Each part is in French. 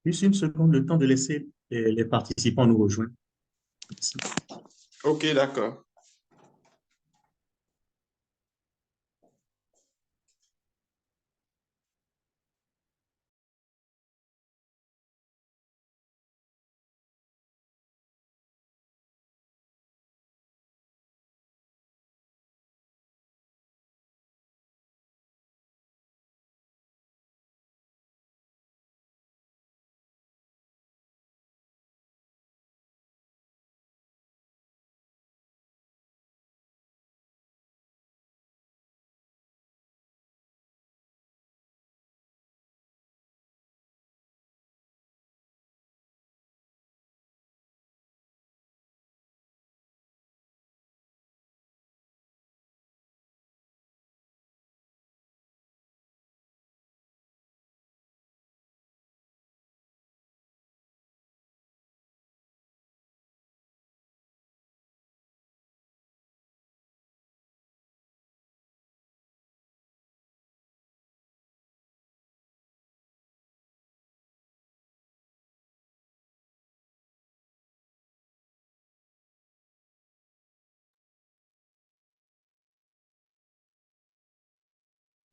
Juste une seconde, le temps de laisser les participants nous rejoindre. Merci. Ok, d'accord.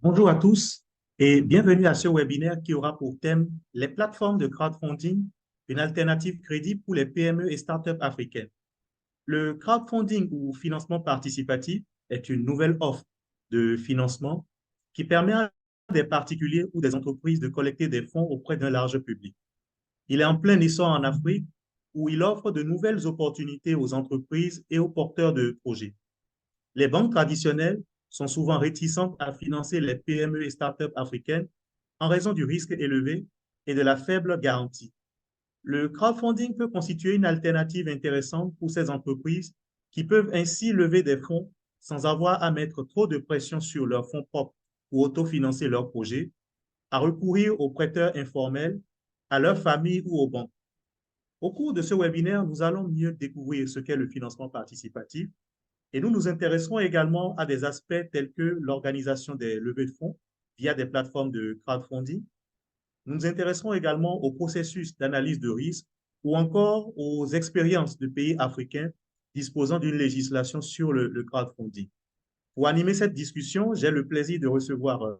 Bonjour à tous et bienvenue à ce webinaire qui aura pour thème les plateformes de crowdfunding, une alternative crédible pour les PME et startups africaines. Le crowdfunding ou financement participatif est une nouvelle offre de financement qui permet à des particuliers ou des entreprises de collecter des fonds auprès d'un large public. Il est en plein essor en Afrique où il offre de nouvelles opportunités aux entreprises et aux porteurs de projets. Les banques traditionnelles sont souvent réticentes à financer les PME et startups africaines en raison du risque élevé et de la faible garantie. Le crowdfunding peut constituer une alternative intéressante pour ces entreprises qui peuvent ainsi lever des fonds sans avoir à mettre trop de pression sur leurs fonds propres pour autofinancer leurs projets, à recourir aux prêteurs informels, à leurs familles ou aux banques. Au cours de ce webinaire, nous allons mieux découvrir ce qu'est le financement participatif et nous nous intéresserons également à des aspects tels que l'organisation des levées de fonds via des plateformes de crowdfunding. Nous nous intéresserons également au processus d'analyse de risque ou encore aux expériences de pays africains disposant d'une législation sur le crowdfunding. Pour animer cette discussion, j'ai le plaisir de recevoir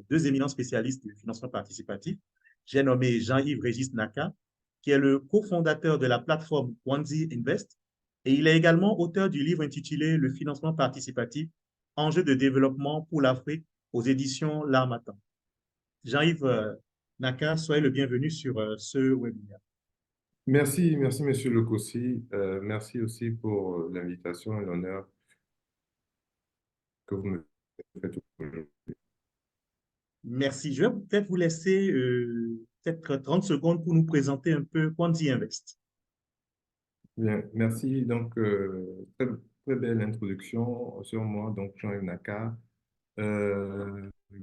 deux éminents spécialistes du financement participatif. J'ai nommé Jean-Yves Régis Naka, qui est le cofondateur de la plateforme Wanzi Invest, et il est également auteur du livre intitulé Le financement participatif, enjeux de développement pour l'Afrique aux éditions L'Harmattan. Jean-Yves Naka, soyez le bienvenu sur ce webinaire. Merci, merci Monsieur Lekossi. Merci aussi pour l'invitation et l'honneur que vous me faites aujourd'hui. Merci. Je vais peut-être vous laisser peut-être 30 secondes pour nous présenter un peu Wanzi Invest. Bien, merci. Donc, très, très belle introduction sur moi, donc Jean-Yves Naka.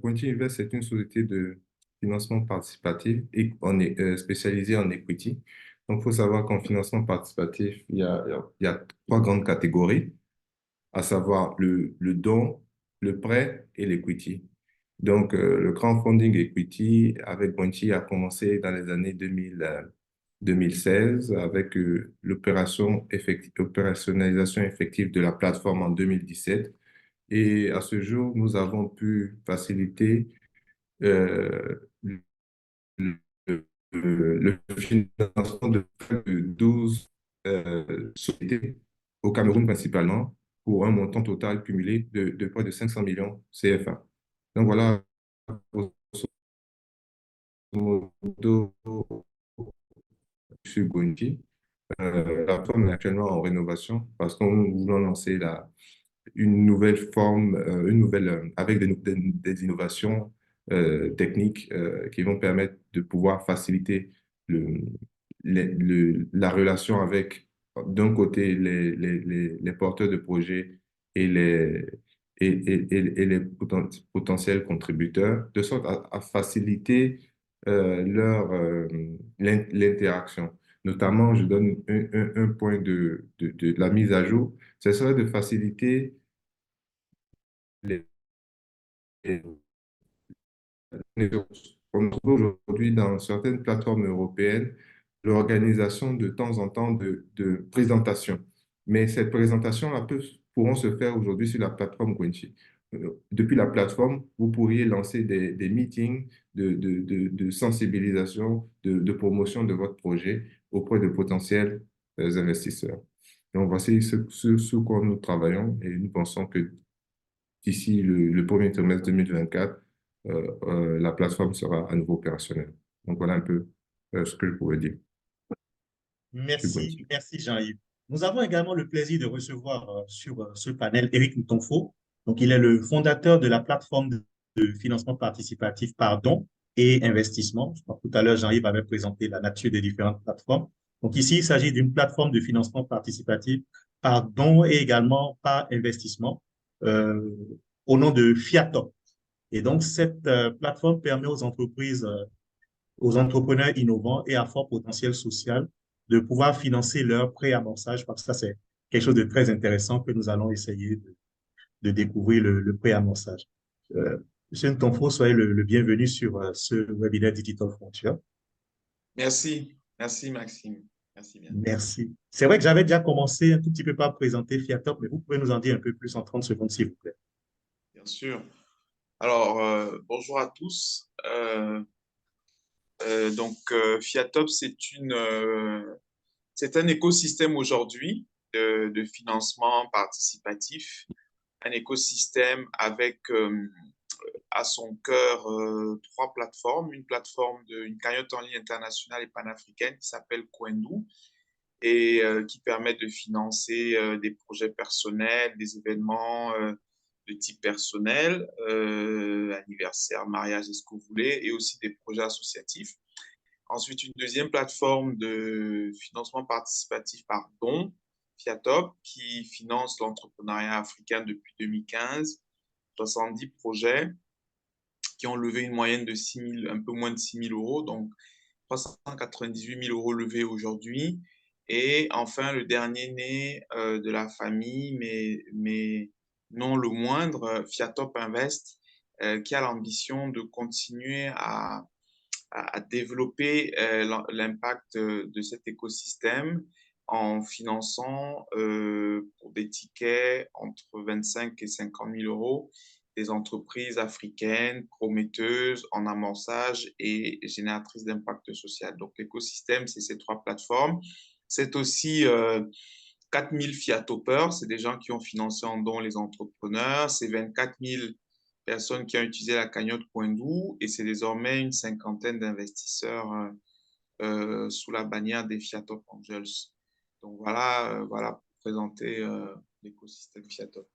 Wanzi Invest est une société de financement participatif et on est spécialisé en equity. Donc, il faut savoir qu'en financement participatif, il y a trois grandes catégories, à savoir le don, le prêt et l'equity. Donc, le crowdfunding equity avec Bounty a commencé dans les années 2016 avec l'opérationnalisation effective de la plateforme en 2017. Et à ce jour, nous avons pu faciliter euh, le, le financement de près de 12 sociétés au Cameroun principalement, pour un montant total cumulé de près de 500 millions CFA. Donc voilà, grosso modo, sur Gonji. La plateforme est actuellement en rénovation parce qu'on voulons lancer une nouvelle forme, avec des innovations techniques qui vont permettre de pouvoir faciliter le, la relation avec, d'un côté, les porteurs de projets et et les potentiels contributeurs, de sorte à faciliter l'interaction. Notamment, je donne un point de la mise à jour, ce serait de faciliter les on trouve aujourd'hui dans certaines plateformes européennes l'organisation de temps en temps de présentations. Mais cette présentation-là pourront se faire aujourd'hui sur la plateforme Quincy. Depuis la plateforme, vous pourriez lancer des meetings de sensibilisation, de promotion de votre projet auprès de potentiels investisseurs. Donc, voici ce quoi nous travaillons et nous pensons que d'ici le premier trimestre 2024, la plateforme sera à nouveau opérationnelle. Donc, voilà un peu ce que je pourrais dire. Merci, merci Jean-Yves. Nous avons également le plaisir de recevoir sur ce panel Éric Moutonfo. Donc, il est le fondateur de la plateforme de financement participatif par don et investissement. Je crois que tout à l'heure, Jean-Yves avait présenté la nature des différentes plateformes. Donc, ici, il s'agit d'une plateforme de financement participatif par don et également par investissement euh, au nom de Fiatop. Et donc, cette plateforme permet aux entrepreneurs innovants et à fort potentiel social de pouvoir financer leur préamorçage, parce que ça, c'est quelque chose de très intéressant que nous allons essayer de découvrir le préamorçage. Monsieur Ntonfo, soyez le bienvenu sur ce webinaire Digital Frontier. Merci. Merci, Maxime. Merci bien. Merci. C'est vrai que j'avais déjà commencé un tout petit peu par présenter Fiatop, mais vous pouvez nous en dire un peu plus en 30 secondes, s'il vous plaît. Bien sûr. Alors, bonjour à tous. Fiatop, c'est un écosystème aujourd'hui de financement participatif, un écosystème avec à son cœur trois plateformes, une cagnotte en ligne internationale et panafricaine qui s'appelle Coindou et qui permet de financer des projets personnels, des événements de type personnel, anniversaire, mariage, est-ce que vous voulez, et aussi des projets associatifs. Ensuite, une deuxième plateforme de financement participatif par don, Fiatop, qui finance l'entrepreneuriat africain depuis 2015, 70 projets qui ont levé une moyenne de 6 000, un peu moins de 6 000 euros, donc 398 000 euros levés aujourd'hui. Et enfin, le dernier né de la famille, mais non le moindre, Fiatop Invest, qui a l'ambition de continuer à développer l'impact de cet écosystème en finançant pour des tickets entre 25 et 50 000 euros des entreprises africaines prometteuses en amorçage et génératrices d'impact social. Donc, l'écosystème, c'est ces trois plateformes. C'est aussi 4 000 Fiatopers, c'est des gens qui ont financé en don les entrepreneurs. C'est 24 000 personnes qui ont utilisé la cagnotte Coindou et c'est désormais une cinquantaine d'investisseurs sous la bannière des Fiatop Angels. Donc voilà pour présenter l'écosystème Fiatop.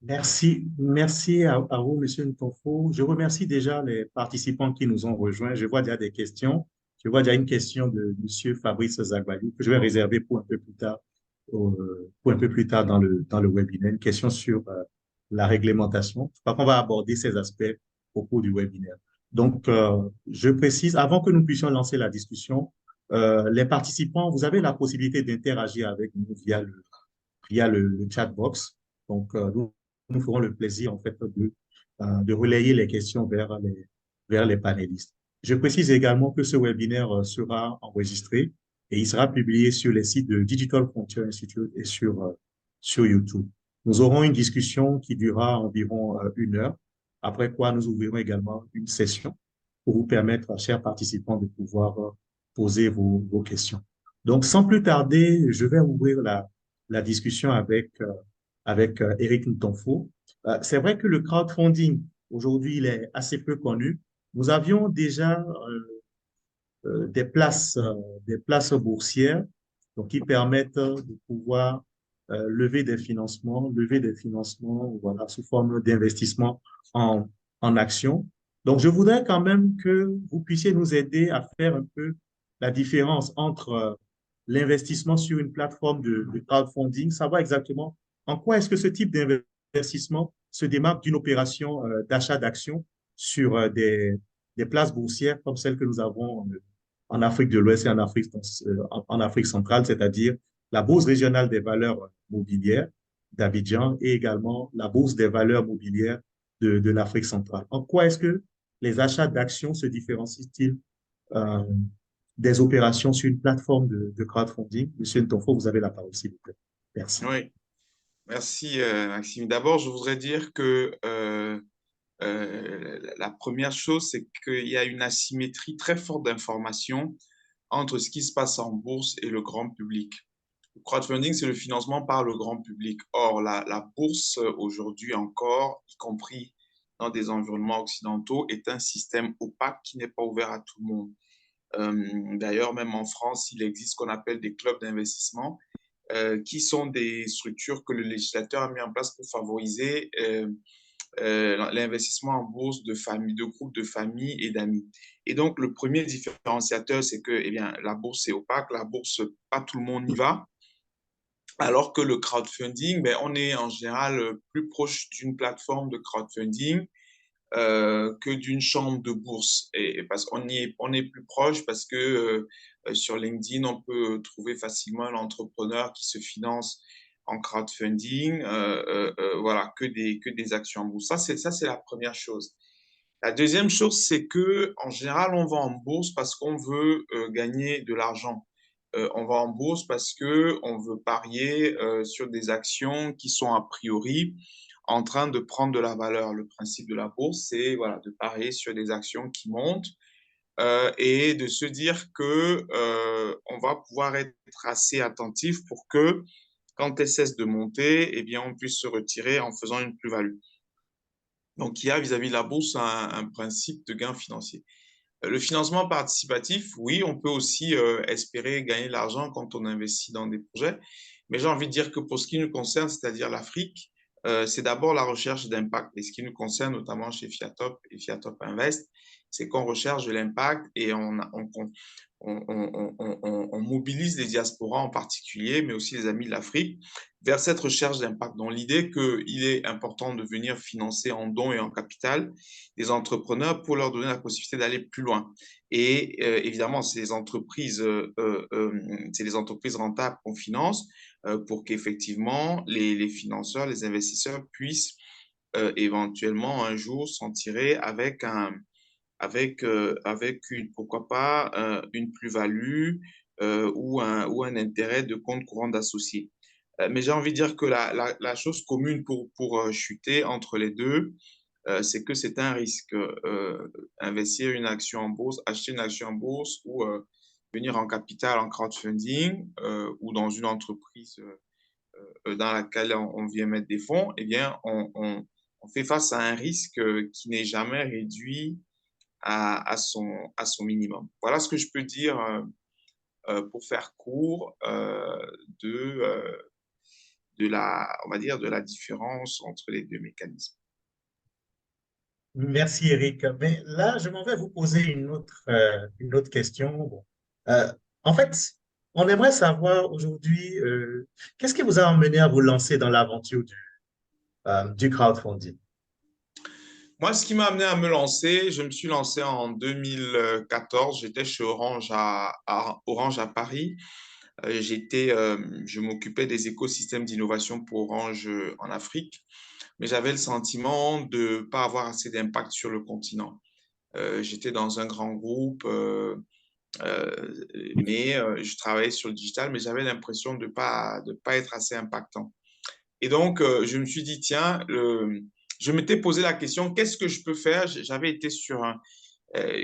Merci à vous, Monsieur Ntonfo. Je remercie déjà les participants qui nous ont rejoints. Je vois déjà des questions. Je vois déjà une question de Monsieur Fabrice Zagbayou que je vais réserver pour un peu plus tard, dans le webinaire. Une question sur la réglementation. Je crois qu'on va aborder ces aspects au cours du webinaire. Donc, je précise, avant que nous puissions lancer la discussion, les participants, vous avez la possibilité d'interagir avec nous via le chat box. Donc, nous ferons le plaisir, en fait, de relayer les questions vers les panélistes. Je précise également que ce webinaire sera enregistré et il sera publié sur les sites de Digital Frontier Institute et sur YouTube. Nous aurons une discussion qui durera environ 1 heure, après quoi nous ouvrirons également une session pour vous permettre, chers participants, de pouvoir poser vos questions. Donc, sans plus tarder, je vais ouvrir la discussion avec Éric Ntonfo. C'est vrai que le crowdfunding, aujourd'hui, il est assez peu connu. Nous avions déjà des places boursières donc, qui permettent de pouvoir lever des financements voilà, sous forme d'investissement en actions. Donc, je voudrais quand même que vous puissiez nous aider à faire un peu la différence entre l'investissement sur une plateforme de crowdfunding, savoir exactement en quoi est-ce que ce type d'investissement se démarque d'une opération d'achat d'actions sur des places boursières comme celles que nous avons en Afrique de l'Ouest et en Afrique centrale, c'est-à-dire la Bourse régionale des valeurs mobilières d'Abidjan et également la Bourse des valeurs mobilières de l'Afrique centrale. En quoi est-ce que les achats d'actions se différencient-ils euh, des opérations sur une plateforme de crowdfunding? Monsieur Ntonfo, vous avez la parole, s'il vous plaît. Merci. Oui, merci Maxime. D'abord, je voudrais dire que la première chose, c'est qu'il y a une asymétrie très forte d'informations entre ce qui se passe en bourse et le grand public. Le crowdfunding, c'est le financement par le grand public. Or, la bourse, aujourd'hui encore, y compris dans des environnements occidentaux, est un système opaque qui n'est pas ouvert à tout le monde. D'ailleurs, même en France, il existe ce qu'on appelle des clubs d'investissement, qui sont des structures que le législateur a mis en place pour favoriser l'investissement en bourse de familles, de groupes de familles et d'amis. Et donc, le premier différenciateur, c'est que eh bien, la bourse est opaque, la bourse, pas tout le monde y va. Alors que le crowdfunding, ben, on est en général plus proche d'une plateforme de crowdfunding que d'une chambre de bourse. Et parce qu'on on est plus proche parce que sur LinkedIn, on peut trouver facilement un entrepreneur qui se finance en crowdfunding, voilà, que des actions en bourse. Ça, c'est la première chose. La deuxième chose, c'est que en général, on va en bourse parce qu'on veut gagner de l'argent. On va en bourse parce que on veut parier sur des actions qui sont a priori en train de prendre de la valeur. Le principe de la bourse, c'est voilà, de parier sur des actions qui montent et de se dire que on va pouvoir être assez attentif pour que quand elles cessent de monter, eh bien, on puisse se retirer en faisant une plus-value. Donc, il y a vis-à-vis de la bourse un principe de gain financier. Le financement participatif, oui, on peut aussi espérer gagner de l'argent quand on investit dans des projets, mais j'ai envie de dire que pour ce qui nous concerne, c'est-à-dire l'Afrique, c'est d'abord la recherche d'impact. Et ce qui nous concerne, notamment chez Fiatop et Fiatop Invest, c'est qu'on recherche de l'impact et on mobilise les diasporas en particulier, mais aussi les amis de l'Afrique, vers cette recherche d'impact. Donc l'idée qu'il est important de venir financer en dons et en capital des entrepreneurs pour leur donner la possibilité d'aller plus loin. Et évidemment, c'est les entreprises rentables qu'on finance pour qu'effectivement les financeurs, les investisseurs puissent éventuellement un jour s'en tirer avec une, pourquoi pas, une plus-value ou ou un intérêt de compte courant d'associé. Mais j'ai envie de dire que la chose commune pour chuter entre les deux, c'est que c'est un risque. Investir une action en bourse, acheter une action en bourse ou venir en capital, en crowdfunding ou dans une entreprise dans laquelle on vient mettre des fonds, eh bien, on fait face à un risque qui n'est jamais réduit à son minimum. Voilà ce que je peux dire pour faire court de on va dire, de la différence entre les deux mécanismes. Merci, Eric. Mais là, je m'en vais vous poser une autre question. Bon. Euh, en fait, on aimerait savoir aujourd'hui, qu'est-ce qui vous a amené à vous lancer dans l'aventure du crowdfunding? Moi, ce qui m'a amené à me lancer, je me suis lancé en 2014. J'étais chez Orange Orange à Paris. Je m'occupais des écosystèmes d'innovation pour Orange en Afrique, mais j'avais le sentiment de ne pas avoir assez d'impact sur le continent. J'étais dans un grand groupe, mais je travaillais sur le digital, mais j'avais l'impression de pas être assez impactant. Et donc, je me suis dit, tiens, je m'étais posé la question, qu'est-ce que je peux faire? J'avais été sur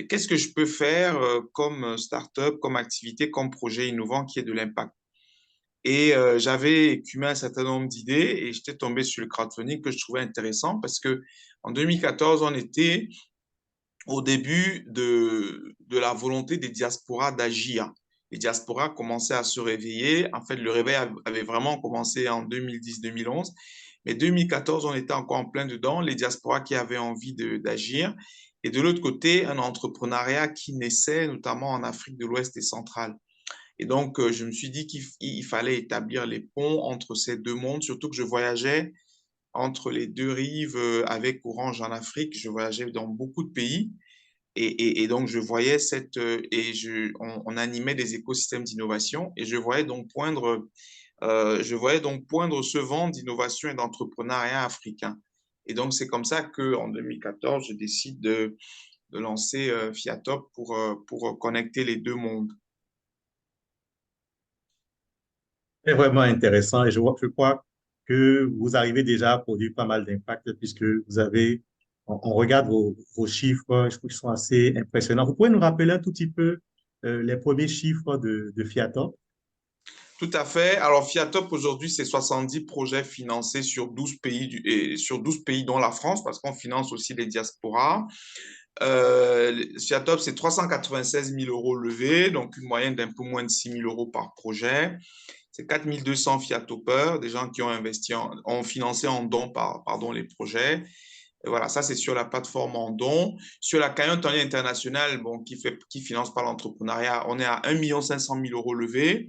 qu'est-ce que je peux faire comme start-up, comme activité, comme projet innovant qui ait de l'impact? Et j'avais écumé un certain nombre d'idées et j'étais tombé sur le crowdfunding que je trouvais intéressant parce que en 2014, on était au début de la volonté des diasporas d'agir. Les diasporas commençaient à se réveiller. En fait, le réveil avait vraiment commencé en 2010-2011. Mais 2014, on était encore en plein dedans, les diasporas qui avaient envie d'agir. Et de l'autre côté, un entrepreneuriat qui naissait, notamment en Afrique de l'Ouest et centrale. Et donc, je me suis dit qu'il fallait établir les ponts entre ces deux mondes, surtout que je voyageais entre les deux rives avec Orange en Afrique. Je voyageais dans beaucoup de pays. Et donc, je voyais on animait des écosystèmes d'innovation et je voyais donc poindre ce vent d'innovation et d'entrepreneuriat africain. Et donc, c'est comme ça qu'en 2014, je décide de lancer Fiatop pour connecter les deux mondes. C'est vraiment intéressant et je crois que vous arrivez déjà à produire pas mal d'impact puisque vous avez, on regarde vos chiffres, je trouve qu'ils sont assez impressionnants. Vous pouvez nous rappeler un tout petit peu les premiers chiffres de Fiatop? Tout à fait. Alors, Fiatop, aujourd'hui, c'est 70 projets financés sur 12 pays, et sur 12 pays dont la France, parce qu'on finance aussi les diasporas. Fiatop, c'est 396 000 euros levés, donc une moyenne d'un peu moins de 6 000 euros par projet. C'est 4 200 Fiatopeurs, des gens qui ont investi, ont financé en dons pardon, les projets. Et voilà, ça, c'est sur la plateforme en dons. Sur la cagnotte en ligne internationale, bon, qui finance par l'entrepreneuriat, on est à 1 500 000 euros levés,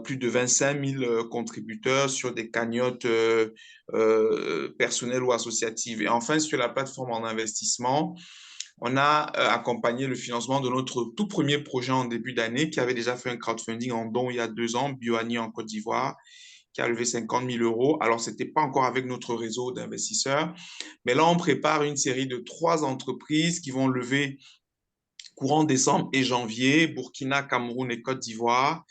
plus de 25 000 contributeurs sur des cagnottes personnelles ou associatives. Et enfin, sur la plateforme en investissement, on a accompagné le financement de notre tout premier projet en début d'année qui avait déjà fait un crowdfunding en don il y a 2 ans, Bioani en Côte d'Ivoire, qui a levé 50 000 euros. Alors, ce n'était pas encore avec notre réseau d'investisseurs, mais là, on prépare une série de 3 entreprises qui vont lever courant décembre et janvier, Burkina, Cameroun et Côte d'Ivoire,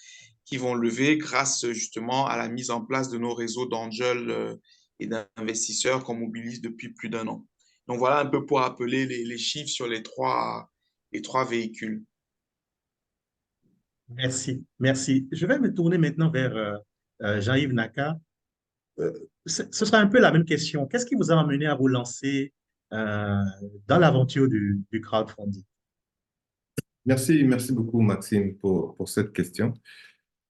qui vont lever grâce justement à la mise en place de nos réseaux d'angels et d'investisseurs qu'on mobilise depuis plus d'1 an. Donc voilà un peu pour appeler les chiffres sur les trois véhicules. Merci, merci. Je vais me tourner maintenant vers Jean-Yves Naka. Euh, Ce sera un peu la même question. Qu'est-ce qui vous a amené à vous lancer dans l'aventure du crowdfunding? Merci beaucoup, Maxime, pour cette question.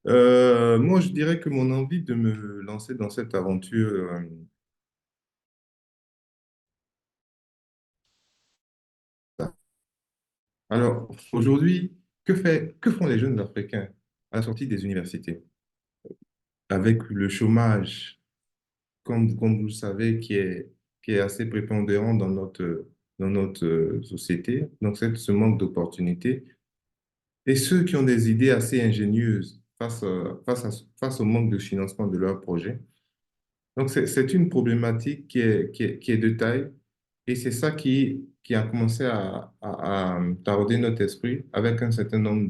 Moi, je dirais que mon envie de me lancer dans cette aventure, alors aujourd'hui, que font les jeunes Africains à la sortie des universités? Avec le chômage, comme vous le savez, qui est assez prépondérant dans notre société, donc ce manque d'opportunités, et ceux qui ont des idées assez ingénieuses face au manque de financement de leurs projets. Donc, c'est une problématique qui est de taille et c'est ça qui a commencé à tarauder notre esprit avec un certain nombre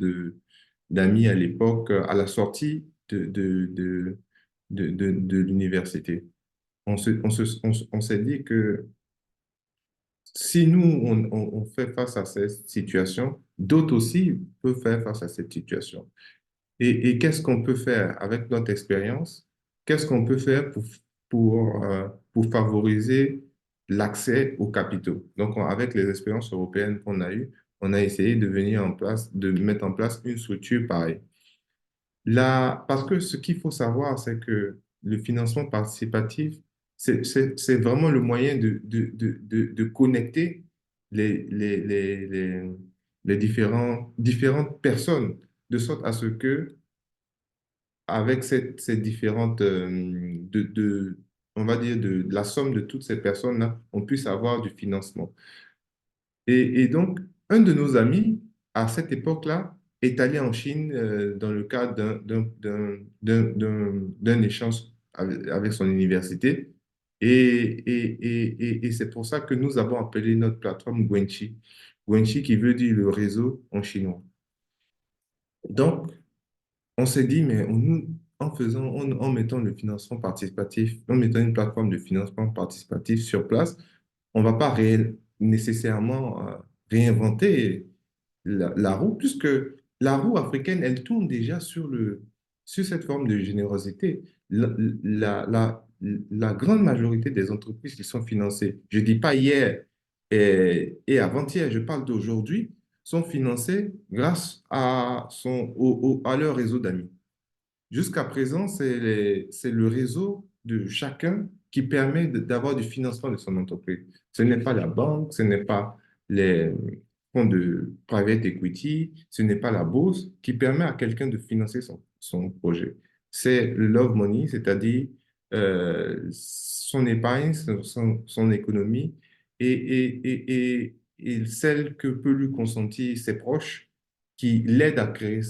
d'amis à l'époque, à la sortie de l'université. On s'est dit que si nous, on fait face à cette situation, d'autres aussi peuvent faire face à cette situation. Et qu'est-ce qu'on peut faire avec notre expérience? Qu'est-ce qu'on peut faire pour favoriser l'accès aux capitaux? Donc, avec les expériences européennes qu'on a eues, on a essayé de mettre en place une structure pareille. Là, parce que ce qu'il faut savoir, c'est que le financement participatif, c'est vraiment le moyen de connecter les différentes personnes, de sorte à ce que avec ces différentes, on va dire, de la somme de toutes ces personnes-là, on puisse avoir du financement. Et donc, un de nos amis, à cette époque-là, est allé en Chine dans le cadre d'un échange avec son université. Et c'est pour ça que nous avons appelé notre plateforme Guanxi. Guanxi qui veut dire le réseau en chinois. Donc, on s'est dit, mais en mettant le financement participatif, en mettant une plateforme de financement participatif sur place, on ne va pas nécessairement réinventer la roue, puisque la roue africaine, elle tourne déjà sur cette forme de générosité. La, la, la grande majorité des entreprises qui sont financées, je ne dis pas hier et avant-hier, je parle d'aujourd'hui, sont financées grâce à leur réseau d'amis. Jusqu'à présent, c'est le réseau de chacun qui permet d'avoir du financement de son entreprise. Ce n'est pas la banque, ce n'est pas les fonds de private equity, ce n'est pas la bourse qui permet à quelqu'un de financer son projet. C'est le love money, c'est-à-dire son épargne, son économie et celle que peut lui consentir ses proches qui l'aident à créer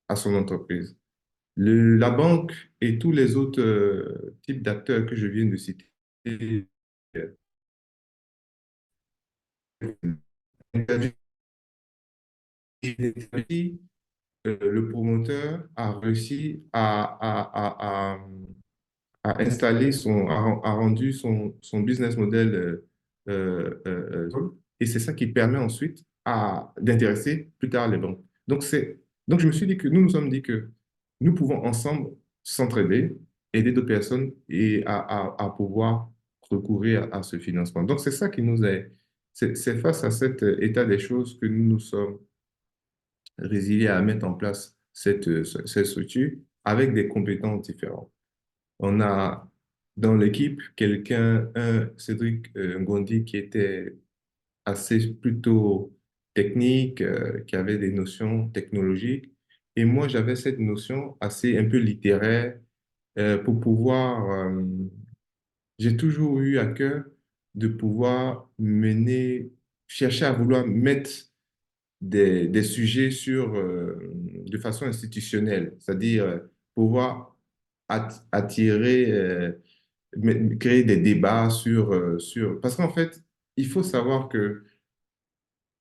à son entreprise. La banque et tous les autres types d'acteurs que je viens de citer Le promoteur a réussi a installé a rendu son business model et c'est ça qui permet ensuite d'intéresser plus tard les banques. Donc je me suis dit que nous nous sommes dit que nous pouvons ensemble s'entraider, aider d'autres personnes et à pouvoir recourir à ce financement. Donc c'est ça qui nous est, c'est face à cet état des choses que nous nous sommes résiliés à mettre en place cette structure avec des compétences différentes. On a dans l'équipe quelqu'un, un Cédric Ngondi, qui était assez plutôt technique, qui avait des notions technologiques. Et moi, j'avais cette notion assez un peu littéraire pour pouvoir. J'ai toujours eu à cœur de pouvoir chercher à vouloir mettre des sujets de façon institutionnelle, c'est-à-dire pouvoir attirer, créer des débats Parce qu'en fait, il faut savoir que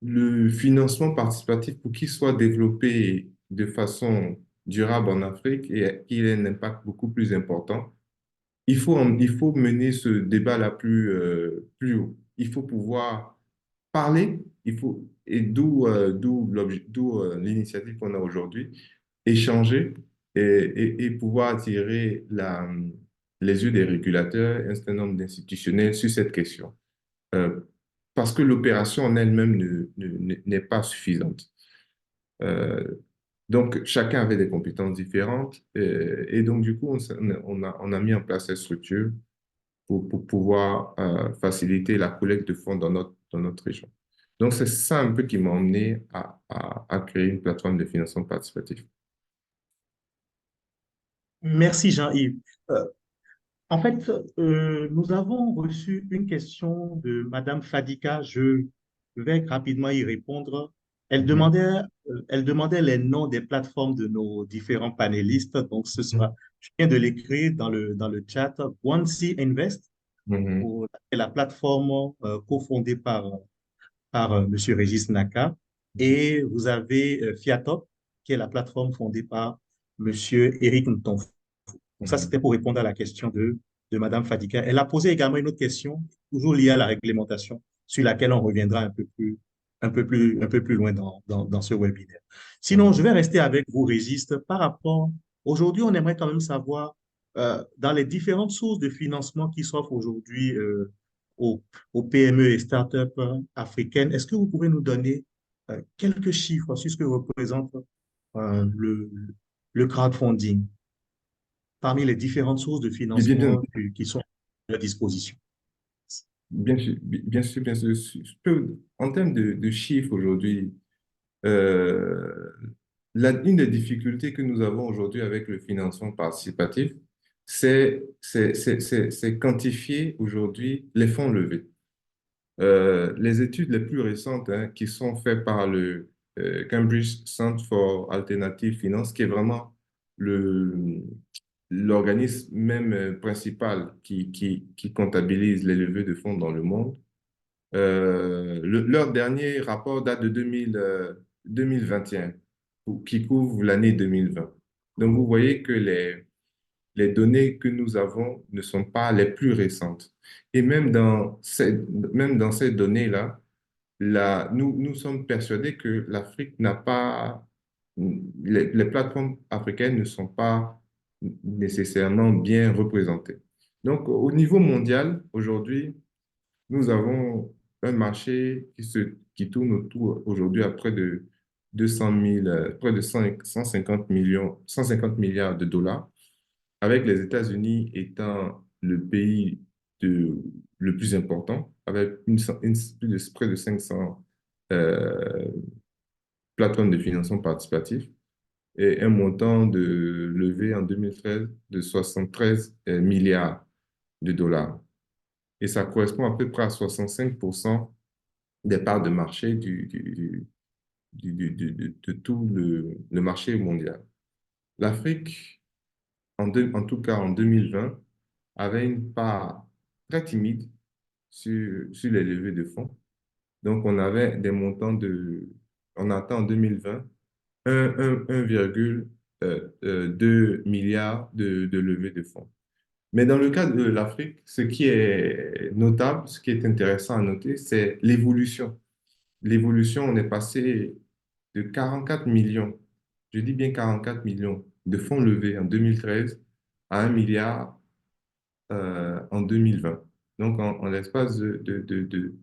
le financement participatif, pour qu'il soit développé de façon durable en Afrique et qu'il ait un impact beaucoup plus important, il faut mener ce débat-là plus haut. Il faut pouvoir parler, d'où l'initiative qu'on a aujourd'hui, échanger et pouvoir attirer les yeux des régulateurs, un certain nombre d'institutionnels sur cette question. Euh, Parce que l'opération en elle-même n'est pas suffisante. Euh, donc, chacun avait des compétences différentes et donc, du coup, on a mis en place cette structure pour pouvoir faciliter la collecte de fonds dans notre région. Donc, c'est ça un peu qui m'a emmené à créer une plateforme de financement participatif. Merci Jean-Yves. Euh, En fait, nous avons reçu une question de Madame Fadika. Je vais rapidement y répondre. Mhm, Elle demandait les noms des plateformes de nos différents panélistes. Donc, mhm, je viens de l'écrire dans le chat. Guanxi Invest, mhm, la plateforme cofondée par Monsieur Régis Naka. Et vous avez Fiatop, qui est la plateforme fondée par Monsieur Eric Ntonfo. Donc ça, mhm, c'était pour répondre à la question de Madame Fadika. Elle a posé également une autre question, toujours liée à la réglementation, sur laquelle on reviendra un peu plus loin dans ce webinaire. Sinon, je mhm. vais rester avec vous, Régis, par rapport, aujourd'hui, on aimerait quand même savoir, dans les différentes sources de financement qui s'offrent aujourd'hui aux, aux PME et startups africaines, est-ce que vous pouvez nous donner quelques chiffres sur ce que représente euh, le, le crowdfunding parmi les différentes sources de Bien, bien, bien, financement qui sont à leur disposition. bien sûr, bien sûr, bien sûr. En termes de chiffres aujourd'hui, une des difficultés que nous avons aujourd'hui avec le financement participatif, c'est quantifier aujourd'hui les fonds levés. Les études les plus récentes qui sont faites par le Cambridge Center for Alternative Finance, qui est vraiment le, l'organisme même principal qui comptabilise les levées de fonds dans le monde. Leur dernier rapport date de 2021, qui couvre l'année 2020. Donc, vous voyez que les données que nous avons ne sont pas les plus récentes. Et même dans ces données-là, nous sommes persuadés que l'Afrique n'a pas, les plateformes africaines ne sont pas nécessairement bien représentées. Donc, au niveau mondial, aujourd'hui, nous avons un marché qui tourne autour aujourd'hui à près de 200 000, près de 150 millions, 150 milliards de dollars, avec les États-Unis étant le pays le plus important, avec près de 500 euh, plateformes de financement participatif et un montant de levé en 2013 de 73 milliards de dollars. Et ça correspond à peu près à 65% des parts de marché de tout le marché mondial. L'Afrique, en tout cas en 2020, avait une part très timide sur les levées de fonds. Donc, on avait des montants on attend en 2020, 1,2 milliard de levées de fonds. Mais dans le cas de l'Afrique, ce qui est notable, ce qui est intéressant à noter, c'est l'évolution. L'évolution, on est passé de 44 millions, je dis bien 44 millions de fonds levés en 2013 à 1 milliard en 2020. Donc, en l'espace de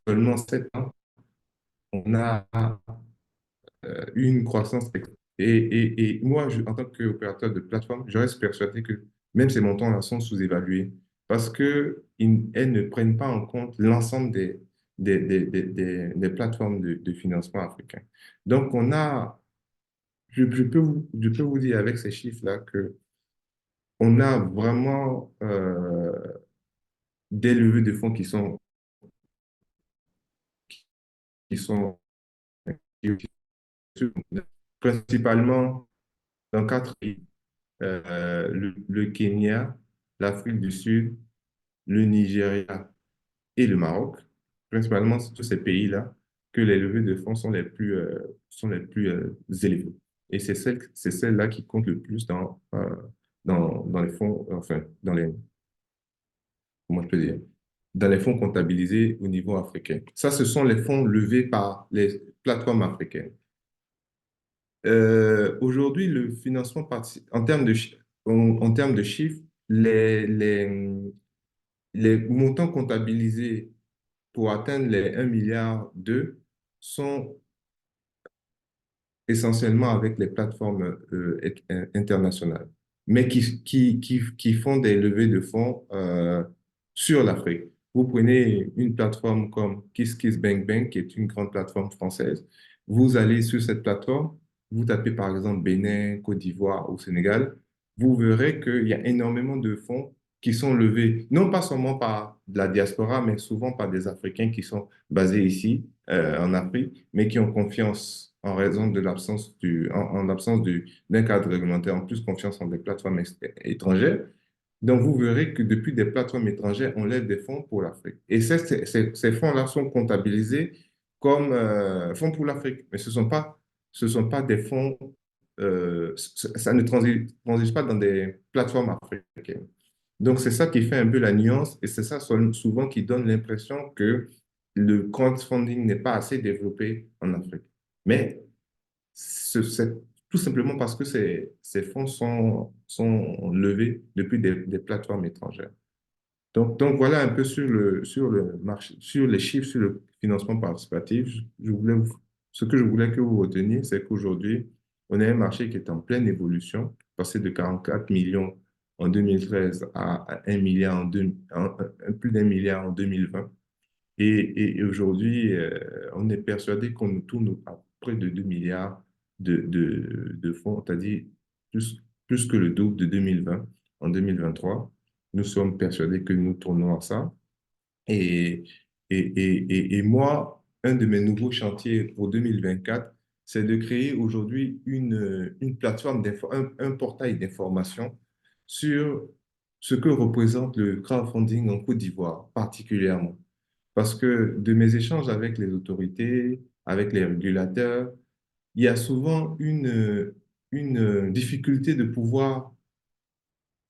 seulement 7 ans, on a une croissance. Et moi, en tant qu'opérateur de plateforme, je reste persuadé que même ces montants-là sont sous-évalués parce qu'elles ne prennent pas en compte l'ensemble des plateformes de financement africains. Donc, je peux vous dire avec ces chiffres-là que on a vraiment des levées de fonds qui sont principalement dans 4 pays, le Kenya, l'Afrique du Sud, le Nigeria et le Maroc. Principalement, c'est tous ces pays-là que les levées de fonds sont les plus élevées. Et c'est celle-là qui compte le plus dans les fonds, enfin, comment je peux dire, dans les fonds comptabilisés au niveau africain. Ça, ce sont les fonds levés par les plateformes africaines. Aujourd'hui, le financement en termes en termes de chiffres, les montants comptabilisés pour atteindre les 1,2 milliard sont essentiellement avec les plateformes internationales, mais qui font des levées de fonds sur l'Afrique. Vous prenez une plateforme comme KissKissBankBank, qui est une grande plateforme française. Vous allez sur cette plateforme, vous tapez par exemple Bénin, Côte d'Ivoire ou Sénégal, vous verrez qu'il y a énormément de fonds qui sont levés, non pas seulement par de la diaspora, mais souvent par des Africains qui sont basés ici, en Afrique, mais qui ont confiance en raison de l'absence en l'absence d'un cadre réglementaire, en plus confiance en des plateformes étrangères. Donc, vous verrez que depuis des plateformes étrangères, on lève des fonds pour l'Afrique. Et ces fonds-là sont comptabilisés comme fonds pour l'Afrique. Mais ce sont pas des fonds, ça ne transige pas dans des plateformes africaines. Donc, c'est ça qui fait un peu la nuance et c'est ça souvent qui donne l'impression que le crowdfunding n'est pas assez développé en Afrique. Mais c'est tout simplement parce que ces fonds sont levés depuis des plateformes étrangères. Donc voilà un peu sur le marché, sur les chiffres, sur le financement participatif. Ce que je voulais que vous reteniez, c'est qu'aujourd'hui, on a un marché qui est en pleine évolution, passé de 44 millions en 2013 à 1 milliard plus d'1 milliard en 2020. Et aujourd'hui, on est persuadé qu'on nous tourne à près de 2 milliards de fonds, c'est-à-dire plus que le double de 2020 en 2023. Nous sommes persuadés que nous tournons à ça. Et, et moi, un de mes nouveaux chantiers pour 2024, c'est de créer aujourd'hui une plateforme, un portail d'information sur ce que représente le crowdfunding en Côte d'Ivoire, particulièrement. Parce que de mes échanges avec les autorités, avec les régulateurs, il y a souvent une difficulté de pouvoir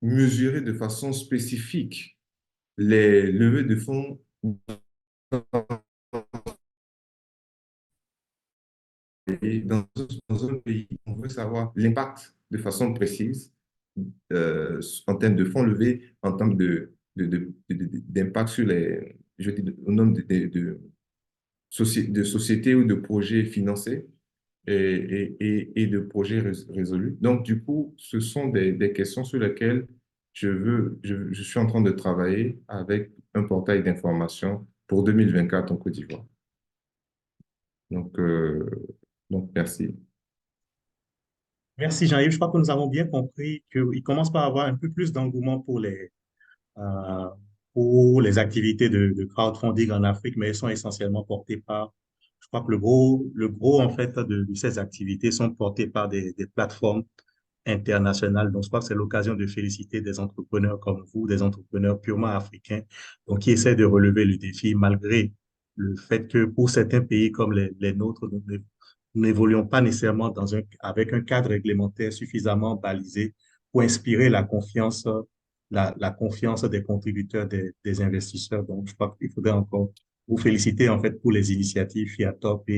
mesurer de façon spécifique les levées de fonds dans un pays. On veut savoir l'impact de façon précise en termes de fonds levés, en termes d'impact sur je dis, au nombre de sociétés ou de projets financés et de projets résolus. Donc, du coup, ce sont des questions sur lesquelles je suis en train de travailler avec un portail d'information pour 2024 en Côte d'Ivoire. Donc, merci. Merci Jean-Yves. Je crois que nous avons bien compris qu'il commence par avoir un peu plus d'engouement euh, pour les activités de crowdfunding en Afrique, mais elles sont essentiellement portées par, je crois que le gros en fait de ces activités sont portées par des plateformes international. Donc, je crois que c'est l'occasion de féliciter des entrepreneurs comme vous, des entrepreneurs purement africains, donc qui essaient de relever le défi malgré le fait que pour certains pays comme les nôtres, nous n'évoluons pas nécessairement avec un cadre réglementaire suffisamment balisé pour inspirer la confiance des contributeurs, des investisseurs. Donc, je crois qu'il faudrait encore vous féliciter en fait pour les initiatives FIATOP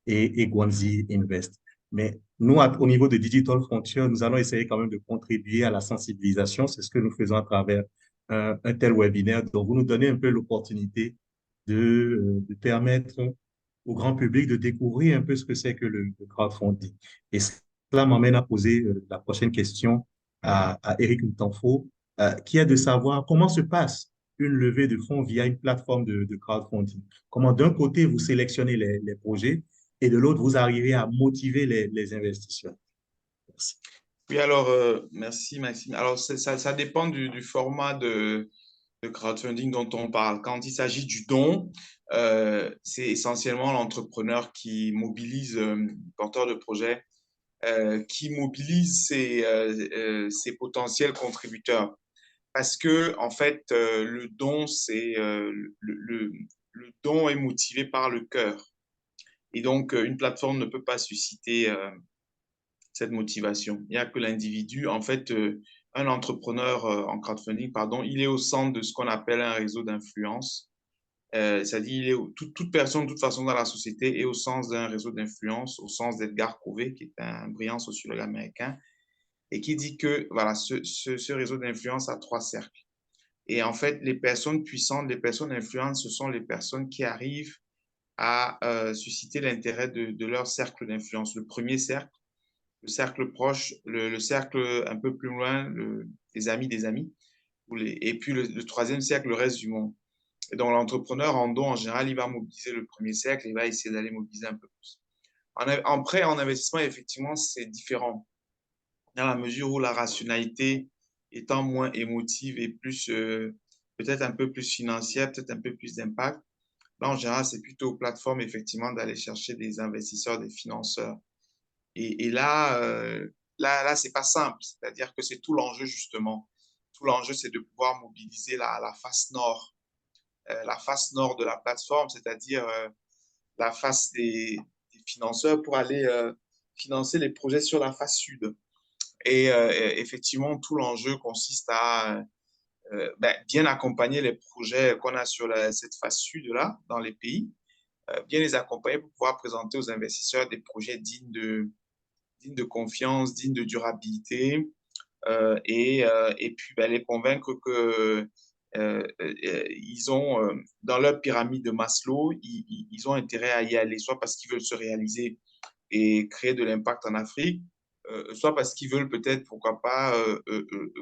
et Guanzi Invest. Mais nous, au niveau de Digital Frontier, nous allons essayer quand même de contribuer à la sensibilisation. C'est ce que nous faisons à travers un tel webinaire. Donc, vous nous donnez un peu l'opportunité de permettre au grand public de découvrir un peu ce que c'est que le crowdfunding. Et cela m'amène à poser la prochaine question à Eric Ntanfo, qui est de savoir comment se passe une levée de fonds via une plateforme de crowdfunding. Comment d'un côté, vous sélectionnez les projets et de l'autre, vous arrivez à motiver les investisseurs. Merci. Oui, alors, merci Maxime. Alors, ça dépend du format de crowdfunding dont on parle. Quand il s'agit du don, c'est essentiellement l'entrepreneur qui mobilise, porteur de projet, qui mobilise ses potentiels contributeurs. Parce que, en fait, le don, le don est motivé par le cœur. Et donc, une plateforme ne peut pas susciter cette motivation. Il n'y a que l'individu. En fait, un entrepreneur en crowdfunding, pardon, il est au centre de ce qu'on appelle un réseau d'influence. C'est-à-dire, toute personne, de toute façon, dans la société est au sens d'un réseau d'influence, au sens d'Edgar Covey, qui est un brillant sociologue américain, et qui dit que voilà, ce réseau d'influence a trois cercles. Et en fait, les personnes puissantes, les personnes influentes, ce sont les personnes qui arrivent à susciter l'intérêt de leur cercle d'influence. Le premier cercle, le cercle proche, le cercle un peu plus loin, les amis des amis, et puis le troisième cercle, le reste du monde. Et donc, l'entrepreneur en don, en général, il va mobiliser le premier cercle, il va essayer d'aller mobiliser un peu plus. En prêt, en investissement, effectivement, c'est différent. Dans la mesure où la rationalité étant moins émotive et plus, peut-être un peu plus financière, peut-être un peu plus d'impact, là, en général, c'est plutôt aux plateformes, effectivement, d'aller chercher des investisseurs, des financeurs. Et là, c'est pas simple. C'est-à-dire que c'est tout l'enjeu, justement. Tout l'enjeu, c'est de pouvoir mobiliser la face nord. La face nord de la plateforme, c'est-à-dire la face des financeurs pour aller financer les projets sur la face sud. Et effectivement, tout l'enjeu consiste à bien accompagner les projets qu'on a sur cette face sud-là, dans les pays, bien les accompagner pour pouvoir présenter aux investisseurs des projets dignes de confiance, dignes de durabilité, et puis les convaincre que ils ont, dans leur pyramide de Maslow, ils ont intérêt à y aller, soit parce qu'ils veulent se réaliser et créer de l'impact en Afrique, soit parce qu'ils veulent peut-être, pourquoi pas,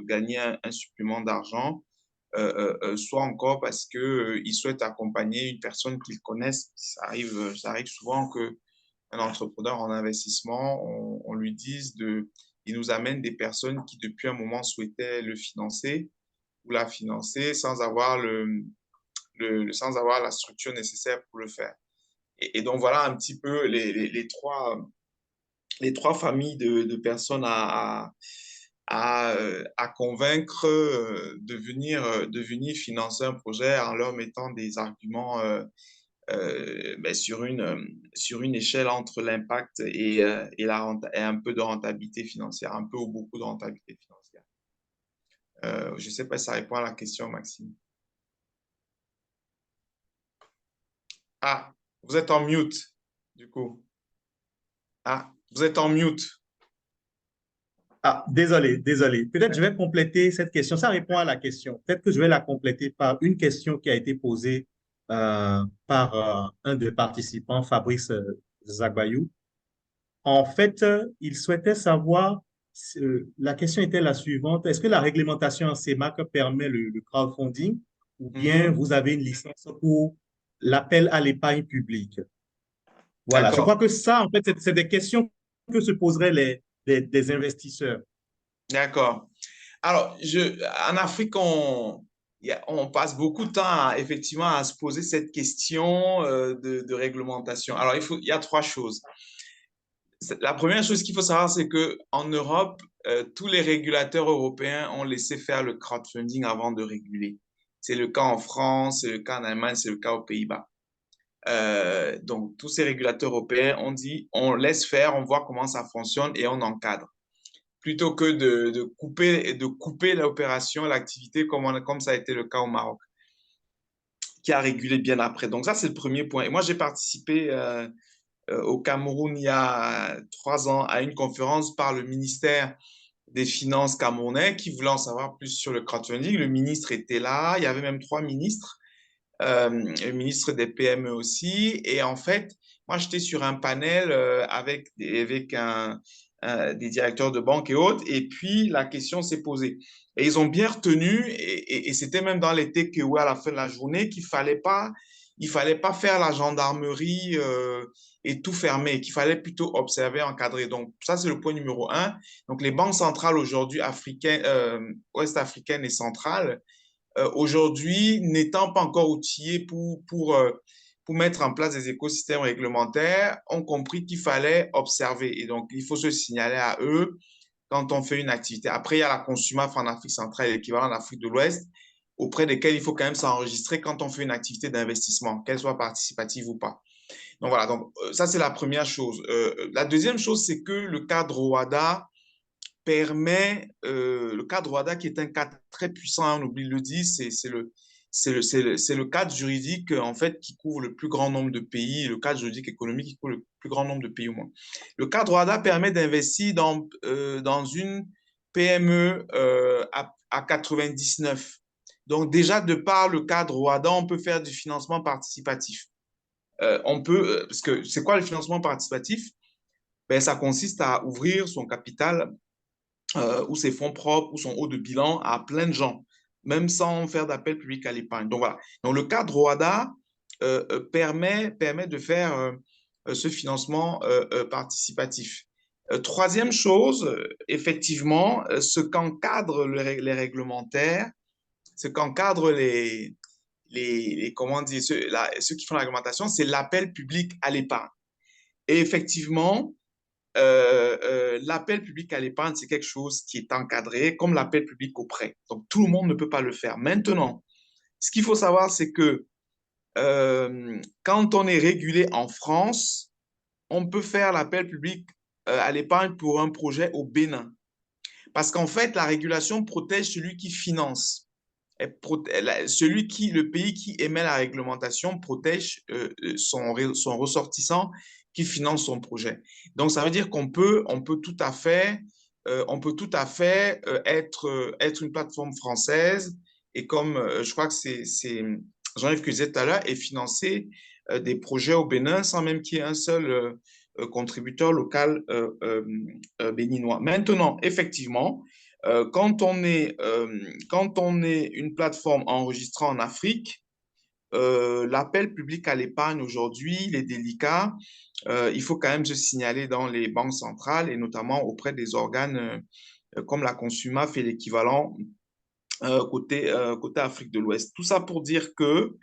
gagner un supplément d'argent, soit encore parce qu'ils souhaitent accompagner une personne qu'ils connaissent. Ça arrive souvent qu'un entrepreneur en investissement, on lui dise il nous amène des personnes qui depuis un moment souhaitaient le financer ou la financer sans avoir sans avoir la structure nécessaire pour le faire. Et donc voilà un petit peu les trois familles de personnes à convaincre de venir financer un projet en leur mettant des arguments sur une échelle entre l'impact et un peu de rentabilité financière, un peu ou beaucoup de rentabilité financière. Je ne sais pas si ça répond à la question, Maxime. Ah, vous êtes en mute, du coup. Ah, vous êtes en mute. Ah, désolé. Peut-être je vais compléter cette question. Ça répond à la question. Peut-être que je vais la compléter par une question qui a été posée par un des participants, Fabrice Zagbayou. En fait, il souhaitait savoir, la question était la suivante, est-ce que la réglementation en CEMAC permet le crowdfunding ou bien vous avez une licence pour l'appel à l'épargne publique? Voilà, je D'accord. crois que ça, en fait, c'est des questions que se poseraient des investisseurs. D'accord. Alors, en Afrique, on passe beaucoup de temps effectivement à se poser cette question de réglementation. Alors, il y a trois choses. La première chose qu'il faut savoir, c'est qu'en Europe, tous les régulateurs européens ont laissé faire le crowdfunding avant de réguler. C'est le cas en France, c'est le cas en Allemagne, c'est le cas aux Pays-Bas. Donc, tous ces régulateurs européens ont dit, on laisse faire, on voit comment ça fonctionne et on encadre. Plutôt que de couper l'opération, l'activité, comme ça a été le cas au Maroc, qui a régulé bien après. Donc, ça, c'est le premier point. Et moi, j'ai participé au Cameroun il y a 3 ans à une conférence par le ministère des Finances camerounais qui voulait en savoir plus sur le crowdfunding. Le ministre était là, il y avait même 3 ministres, le ministre des PME aussi. Et en fait, moi, j'étais sur un panel avec des directeurs de banque et autres. Et puis, la question s'est posée. Et ils ont bien retenu, et c'était même dans les takeaways à la fin de la journée, il fallait pas faire la gendarmerie et tout fermer, qu'il fallait plutôt observer, encadrer. Donc, ça, c'est le point numéro un. Donc, les banques centrales aujourd'hui africaines, ouest-africaines et centrales, aujourd'hui, n'étant pas encore outillées pour mettre en place des écosystèmes réglementaires, ont compris qu'il fallait observer. Et donc, il faut se signaler à eux quand on fait une activité. Après, il y a la Consumaf en Afrique centrale et l'équivalent en Afrique de l'Ouest, auprès desquels il faut quand même s'enregistrer quand on fait une activité d'investissement, qu'elle soit participative ou pas. Donc voilà, donc ça c'est la première chose. La deuxième chose, c'est que le cadre WADA qui est un cadre très puissant, hein, on oublie de le dire, c'est le cadre juridique en fait qui couvre le plus grand nombre de pays, le cadre juridique économique qui couvre le plus grand nombre de pays au monde. Le cadre WADA permet d'investir dans une PME à 99. Donc déjà, de par le cadre WADA, on peut faire du financement participatif. Parce que c'est quoi le financement participatif? Ben, ça consiste à ouvrir son capital ou ses fonds propres ou son haut de bilan à plein de gens, même sans faire d'appel public à l'épargne. Donc voilà. Donc le cadre ROADA permet de faire ce financement participatif. Troisième chose, effectivement, ce qu'encadrent les réglementaires, ce qu'encadrent comment dire, ceux qui font la réglementation, c'est l'appel public à l'épargne. Et effectivement, l'appel public à l'épargne, c'est quelque chose qui est encadré comme l'appel public au prêt. Donc, tout le monde ne peut pas le faire. Maintenant, ce qu'il faut savoir, c'est que quand on est régulé en France, on peut faire l'appel public à l'épargne pour un projet au Bénin. Parce qu'en fait, la régulation protège celui qui finance. Le pays qui émet la réglementation protège son ressortissant qui finance son projet. Donc, ça veut dire on peut tout à fait être une plateforme française et comme je crois que c'est Jean-Yves que disait tout à l'heure, et financer des projets au Bénin sans même qu'il y ait un seul contributeur local béninois. Maintenant, effectivement, quand on est une plateforme enregistrée en Afrique, l'appel public à l'épargne aujourd'hui, il est délicat. Il faut quand même se signaler dans les banques centrales et notamment auprès des organes comme la Consumaf et l'équivalent côté Afrique de l'Ouest. Tout ça pour dire que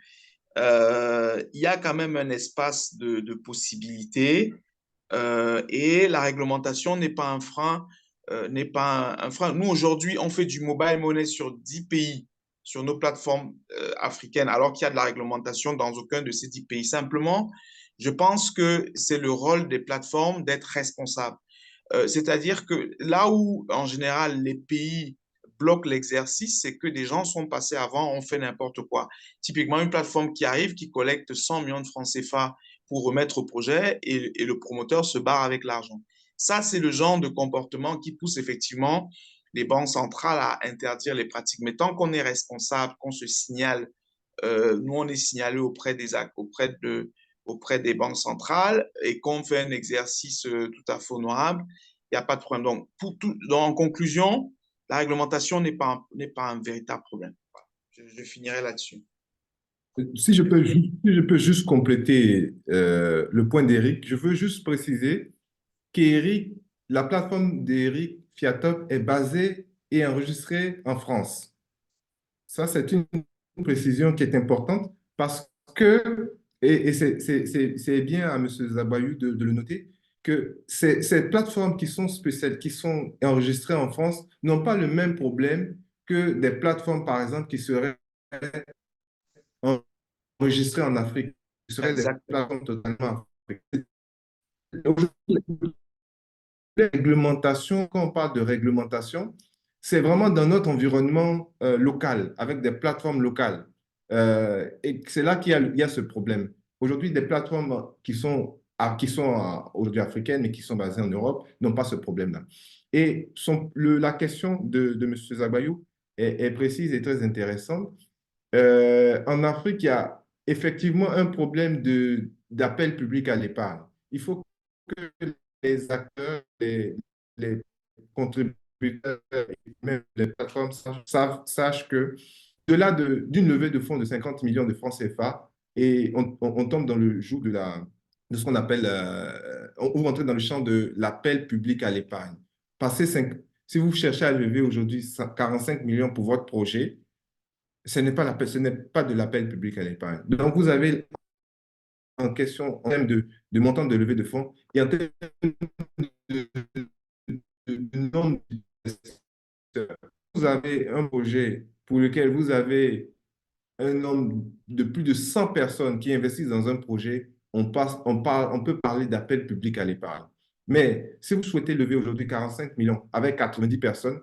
il y a quand même un espace de possibilités et la réglementation n'est pas un frein. Un frein. Nous, aujourd'hui, on fait du mobile money sur 10 pays, sur nos plateformes africaines, alors qu'il y a de la réglementation dans aucun de ces 10 pays. Simplement, je pense que c'est le rôle des plateformes d'être responsables. C'est-à-dire que là où, en général, les pays bloquent l'exercice, c'est que des gens sont passés avant, ont fait n'importe quoi. Typiquement, une plateforme qui arrive, qui collecte 100 millions de francs CFA pour remettre au projet et le promoteur se barre avec l'argent. Ça, c'est le genre de comportement qui pousse effectivement les banques centrales à interdire les pratiques. Mais tant qu'on est responsable, qu'on se signale, nous, on est signalé auprès des banques centrales et qu'on fait un exercice tout à fait honorable, il n'y a pas de problème. Donc, en conclusion, la réglementation n'est pas un véritable problème. Voilà. Je finirai là-dessus. Si je peux juste compléter le point d'Éric, je veux juste préciser qu'Éric, la plateforme d'Éric Fiatop est basée et enregistrée en France. Ça, c'est une précision qui est importante parce que, et c'est bien à M. Zabayou de le noter, que ces plateformes qui sont spéciales, qui sont enregistrées en France, n'ont pas le même problème que des plateformes, par exemple, qui seraient enregistrées en Afrique, qui seraient des Exactement. plateformes totalement africaines. La réglementation, quand on parle de réglementation, c'est vraiment dans notre environnement local, avec des plateformes locales. Et c'est là il y a ce problème. Aujourd'hui, des plateformes qui sont aujourd'hui africaines, mais qui sont basées en Europe, n'ont pas ce problème-là. Et la question de M. Zagbayou est précise et très intéressante. En Afrique, il y a effectivement un problème d'appel public à l'épargne. Il faut que les acteurs, les contributeurs, et même les plateformes sachent que au-delà d'une levée de fonds de 50 millions de francs CFA, et on tombe dans le joug de ce qu'on appelle, on rentre dans le champ de l'appel public à l'épargne. Si vous cherchez à lever aujourd'hui 45 millions pour votre projet, ce n'est pas de l'appel public à l'épargne. Donc, vous avez en question, en termes de montant de levée de fonds, et en termes de, de nombre d'investisseurs. Vous avez un projet pour lequel vous avez un nombre de plus de 100 personnes qui investissent dans un projet, on peut parler d'appel public à l'épargne. Mais si vous souhaitez lever aujourd'hui 45 millions avec 90 personnes,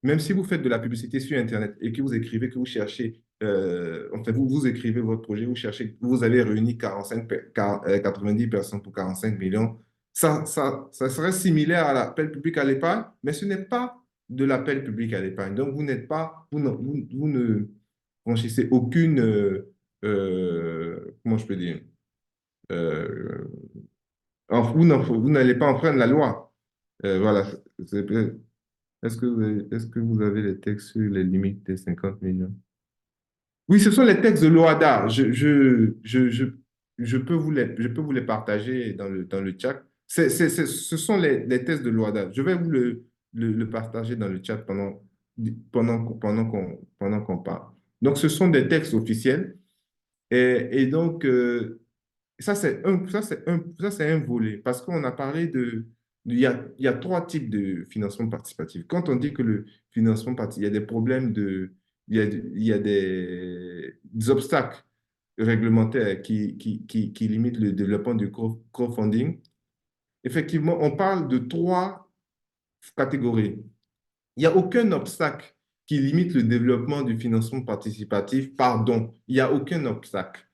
même si vous faites de la publicité sur Internet et que vous écrivez, que vous cherchez, enfin, vous écrivez votre projet, vous cherchez, vous avez réuni 90 personnes pour 45 millions, ça serait similaire à l'appel public à l'épargne, mais ce n'est pas de l'appel public à l'épargne. Donc, vous ne franchissez aucune, comment je peux dire, euh, vous n'allez pas enfreindre la loi. Voilà. C'est- est-ce que vous avez les textes sur les limites des 50 millions? Oui, ce sont les textes de l'OHADA. Je peux vous les partager dans le chat. Ce sont les textes de l'OHADA. Je vais vous le partager dans le chat pendant qu'on parle. Donc, ce sont des textes officiels. Et donc, ça, c'est un volet. Parce qu'on a parlé il y a trois types de financement participatif. Quand on dit que le financement participatif, il y a des problèmes il y a des obstacles réglementaires qui limitent le développement du crowdfunding. Effectivement, on parle de trois catégories. Il n'y a aucun obstacle qui limite le développement du financement participatif, pardon. Il n'y a aucun obstacle.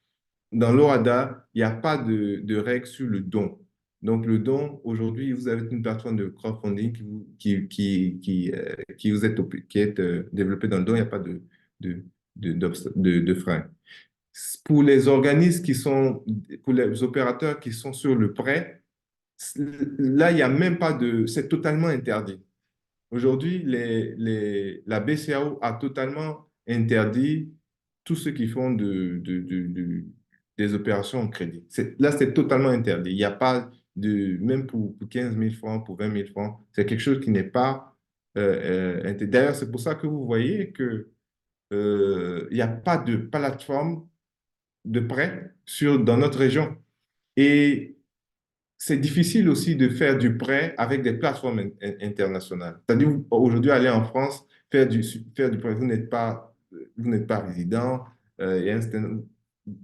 Dans l'ORADA, il n'y a pas de règles sur le don. Donc, le don, aujourd'hui, vous avez une plateforme de crowdfunding qui vous est, qui est développée dans le don, il n'y a pas de frein. Pour les organismes pour les opérateurs qui sont sur le prêt, là, il n'y a même pas c'est totalement interdit. Aujourd'hui, la BCAO a totalement interdit tous ceux qui font des opérations en crédit. Là, c'est totalement interdit. Il n'y a pas même pour 15 000 francs, pour 20 000 francs, c'est quelque chose qui n'est pas interdit. D'ailleurs, c'est pour ça que vous voyez que il n'y a pas de plateforme de prêt dans notre région. Et c'est difficile aussi de faire du prêt avec des plateformes internationales. C'est-à-dire, aujourd'hui, aller en France, faire du prêt, vous n'êtes pas résident.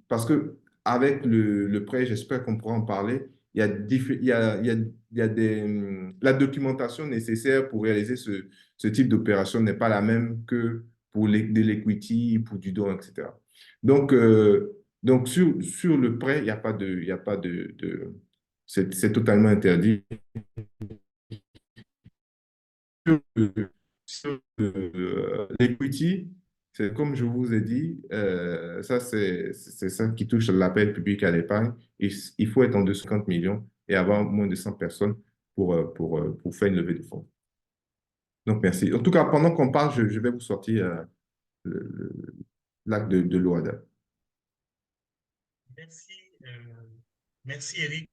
Parce que avec le prêt, j'espère qu'on pourra en parler, il y a, il y a la documentation nécessaire pour réaliser ce type d'opération n'est pas la même que pour de l'equity, pour du don, etc. Donc, sur le prêt, il y a pas c'est totalement interdit. Sur l'equity, c'est comme je vous ai dit, ça c'est ça qui touche l'appel public à l'épargne. Il faut être en dessous de 50 millions et avoir moins de 100 personnes pour faire une levée de fonds. Donc, merci. En tout cas, pendant qu'on parle, je vais vous sortir l'acte de l'OADA. Merci, merci Eric,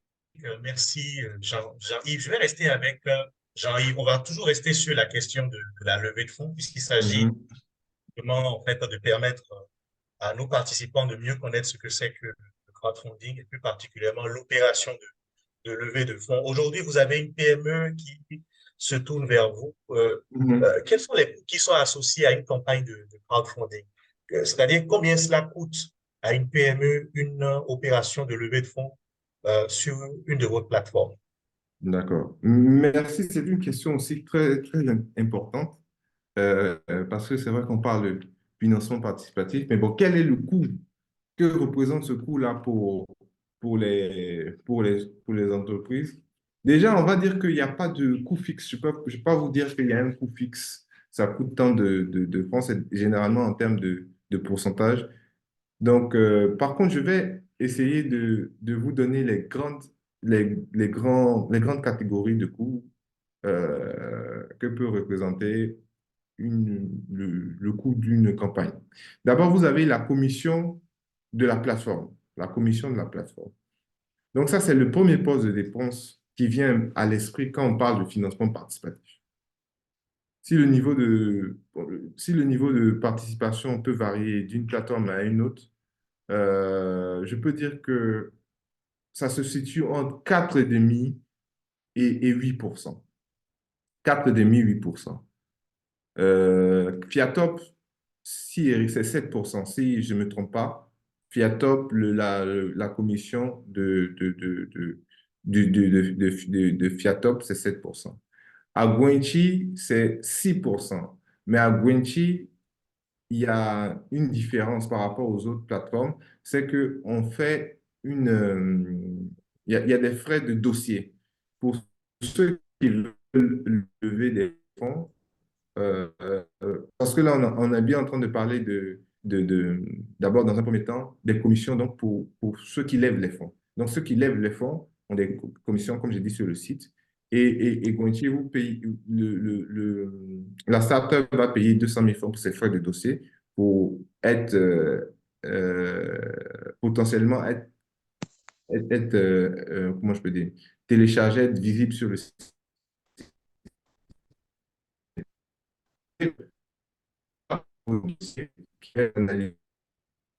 merci Jean-Yves. Je vais rester avec Jean-Yves. On va toujours rester sur la question de la levée de fonds, puisqu'il s'agit Mhm. vraiment en fait de permettre à nos participants de mieux connaître ce que c'est que le crowdfunding et plus particulièrement l'opération de levée de fonds. Aujourd'hui, vous avez une PME qui se tourne vers vous. Mhm. Quels sont les coûts qui sont associés à une campagne de crowdfunding? C'est-à-dire combien cela coûte à une PME une opération de levée de fonds sur une de vos plateformes? D'accord. Merci, c'est une question aussi très, très importante parce que c'est vrai qu'on parle de financement participatif, mais bon, quel est le coût? Que représente ce coût-là pour les entreprises? Déjà, on va dire qu'il n'y a pas de coût fixe. Je peux pas vous dire qu'il y a un coût fixe. Ça coûte tant de francs, c'est généralement en termes de pourcentage. Donc, par contre, je vais essayer de vous donner les grandes catégories de coûts que peut représenter le coût d'une campagne. D'abord, vous avez la commission de la plateforme. La commission de la plateforme. Donc, ça, c'est le premier poste de dépense qui vient à l'esprit quand on parle de financement participatif. Si le niveau de participation peut varier d'une plateforme à une autre, je peux dire que ça se situe entre 4,5 et 8%. 4,5, 8%. Fiatop, si Eric, c'est 7%, si je ne me trompe pas. Fiatop, la commission de Fiatop, c'est 7%. À Guinchi, c'est 6%. Mais à Guinchi, il y a une différence par rapport aux autres plateformes, c'est qu'on fait il y a des frais de dossier. Pour ceux qui veulent lever des fonds, parce que là, on est bien en train de parler d'abord, dans un premier temps, des commissions donc pour ceux qui lèvent les fonds. Donc, ceux qui lèvent les fonds ont des commissions, comme j'ai dit, sur le site. Et Guinchi, vous payez, la startup va payer 200 000 francs pour ses frais de dossier pour être potentiellement comment je peux dire, téléchargé, être visible sur le site. Qui est analysé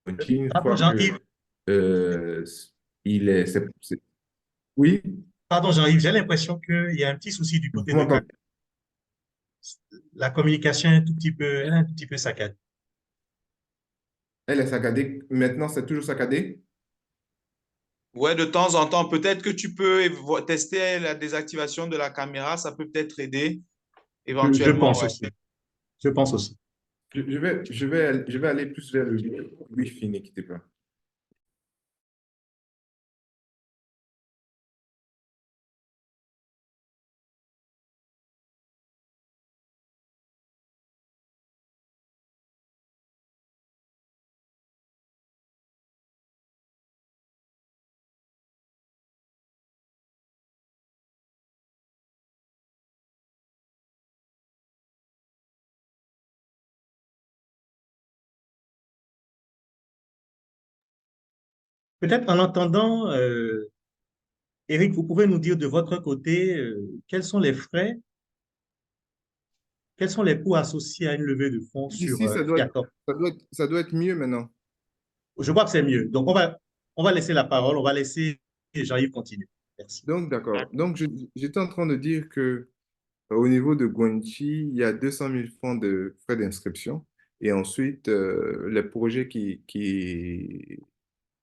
une Pardon, fois que Jean-Yves. euh, il est, oui, Pardon, Jean-Yves, j'ai l'impression qu'il y a un petit souci du vous côté de m'entendez? Cap. La communication est un tout petit peu, elle est un tout petit peu saccadée. Elle est saccadée. Maintenant, c'est toujours saccadé. Ouais, de temps en temps, peut-être que tu peux tester la désactivation de la caméra, ça peut peut-être aider Je éventuellement, pense ouais. aussi. Je pense aussi. Je vais aller plus vers le Wi-Fi, n'inquiétez pas. Peut-être en attendant, Eric, vous pouvez nous dire de votre côté quels sont les frais, quels sont les coûts associés à une levée de fonds sur Ici, Fiatop. ça doit être mieux maintenant. Je crois que c'est mieux. Donc, on va laisser la parole, on va laisser Jean-Yves continuer. Merci. Donc, d'accord. Donc, j'étais en train de dire que au niveau de Guanchi, il y a 200 000 francs de frais d'inscription. Et ensuite, les projets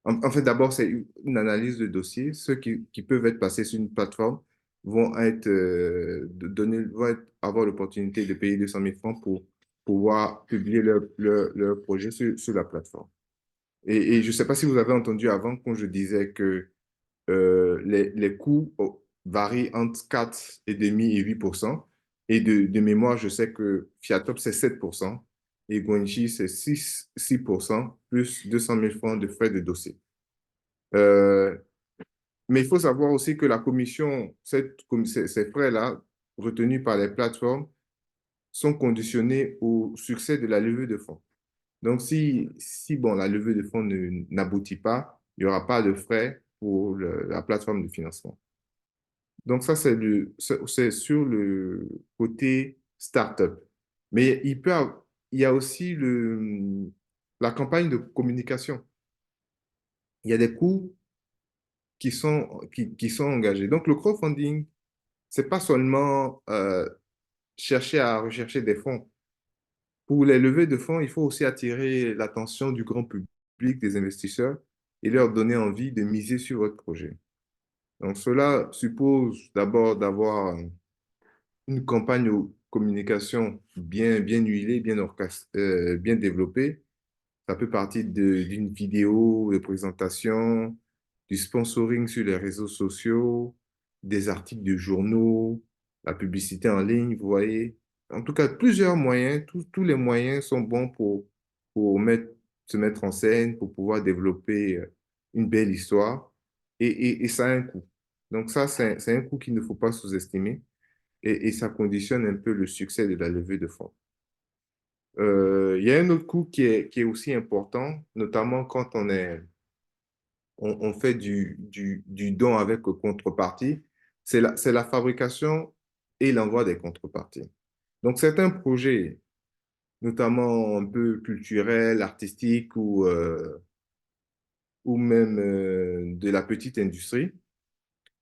en fait, d'abord, c'est une analyse de dossier. Ceux qui peuvent être passés sur une plateforme vont avoir l'opportunité de payer 200 000 francs pour pouvoir publier leur projet sur la plateforme. Et je ne sais pas si vous avez entendu avant quand je disais que les coûts varient entre 4,5 et 8%. Et de mémoire, je sais que Fiatop, c'est 7%. Et Guanchi, c'est 6% plus 200 000 francs de frais de dossier. Euh, mais il faut savoir aussi que la commission, ces frais-là, retenus par les plateformes, sont conditionnés au succès de la levée de fonds. Donc, si bon, la levée de fonds n'aboutit pas, il n'y aura pas de frais pour la plateforme de financement. Donc, ça, c'est sur le côté startup. Mais il y a aussi la campagne de communication. Il y a des coûts qui sont engagés. Donc, le crowdfunding, c'est pas seulement chercher à rechercher des fonds. Pour les levées de fonds, il faut aussi attirer l'attention du grand public, des investisseurs, et leur donner envie de miser sur votre projet. Donc, cela suppose d'abord d'avoir une campagne de communication bien huilée, bien développée. Ça peut partir d'une vidéo de présentation, du sponsoring sur les réseaux sociaux, des articles de journaux, la publicité en ligne, vous voyez. En tout cas, plusieurs moyens, tous les moyens sont bons pour se mettre en scène, pour pouvoir développer une belle histoire. Et ça a un coût. Donc ça, c'est un coût qu'il ne faut pas sous-estimer et ça conditionne un peu le succès de la levée de fonds. Il y a un autre coût qui est aussi important, notamment quand on fait du don avec contrepartie, c'est la fabrication et l'envoi des contreparties. Donc, certains projets, notamment un peu culturels, artistiques ou même de la petite industrie,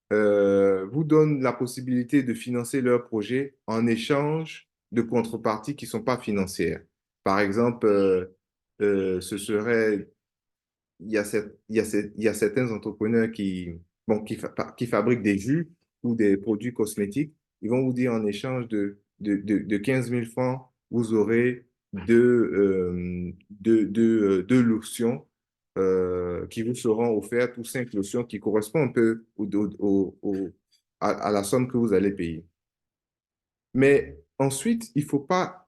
vous donnent la possibilité de financer leurs projets en échange de contreparties qui ne sont pas financières. Par exemple, ce serait il y a certains entrepreneurs bon, qui fabriquent des jus ou des produits cosmétiques. Ils vont vous dire en échange de 15 000 francs, vous aurez deux lotions qui vous seront offertes ou 5 lotions qui correspondent un peu à la somme que vous allez payer. Mais ensuite, il faut pas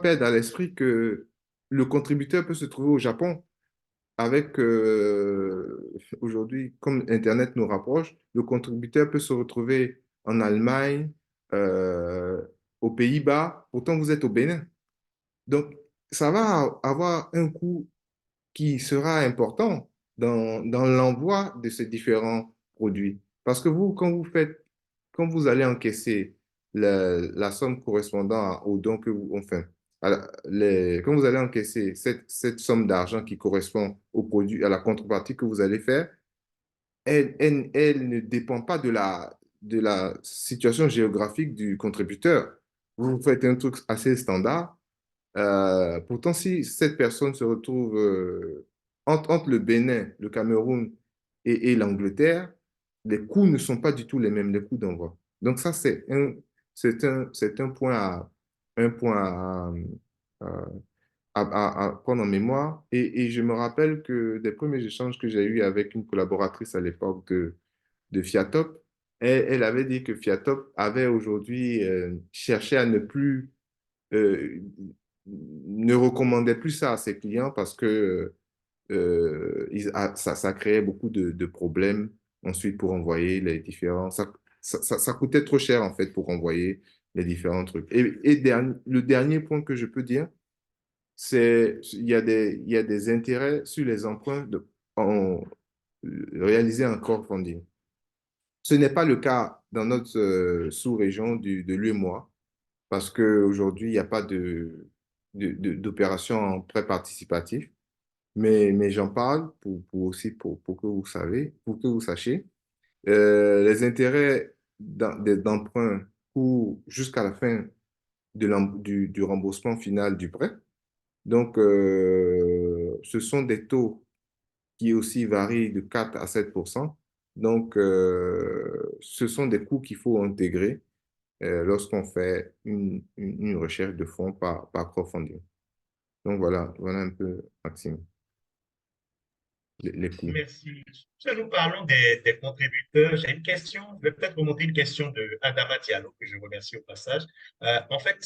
perdre à l'esprit que le contributeur peut se trouver au Japon avec aujourd'hui, comme Internet nous rapproche, le contributeur peut se retrouver en Allemagne, euh, aux Pays-Bas, pourtant vous êtes au Bénin. Donc, ça va avoir un coût qui sera important dans l'envoi de ces différents produits. Parce que vous, quand vous allez encaisser la somme correspondant au don que vous, enfin, quand vous allez encaisser cette somme d'argent qui correspond au produit, à la contrepartie que vous allez faire, elle ne dépend pas de la situation géographique du contributeur. Vous faites un truc assez standard, pourtant, si cette personne se retrouve entre le Bénin, le Cameroun et l'Angleterre, les coûts ne sont pas du tout les mêmes, les coûts d'envoi. Donc ça, c'est un point à prendre en mémoire. Et je me rappelle que des premiers échanges que j'ai eus avec une collaboratrice à l'époque de Fiatop, elle avait dit que Fiatop avait aujourd'hui cherché à euh, ne recommandait plus ça à ses clients parce que ça créait beaucoup de problèmes ensuite pour envoyer les différents. Ça coûtait trop cher en fait pour envoyer les différents trucs. Le dernier point que je peux dire, c'est il y a des intérêts sur les emprunts réalisés en crowdfunding. Ce n'est pas le cas dans notre sous-région de l'UEMOA parce qu'aujourd'hui, il n'y a pas d'opération en prêt participatif. Mais j'en parle aussi pour que vous savez, pour que vous sachiez. Les intérêts d'emprunt courent jusqu'à la fin du remboursement final du prêt. Donc, ce sont des taux qui aussi varient de 4 à 7%. Donc, ce sont des coûts qu'il faut intégrer lorsqu'on fait une recherche de fonds par crowdfunding. Donc, voilà un peu, Maxime, les coûts. Merci. Si nous parlons des contributeurs, j'ai une question, je vais peut-être remonter une question de Adama Diallo, que je remercie au passage. En fait,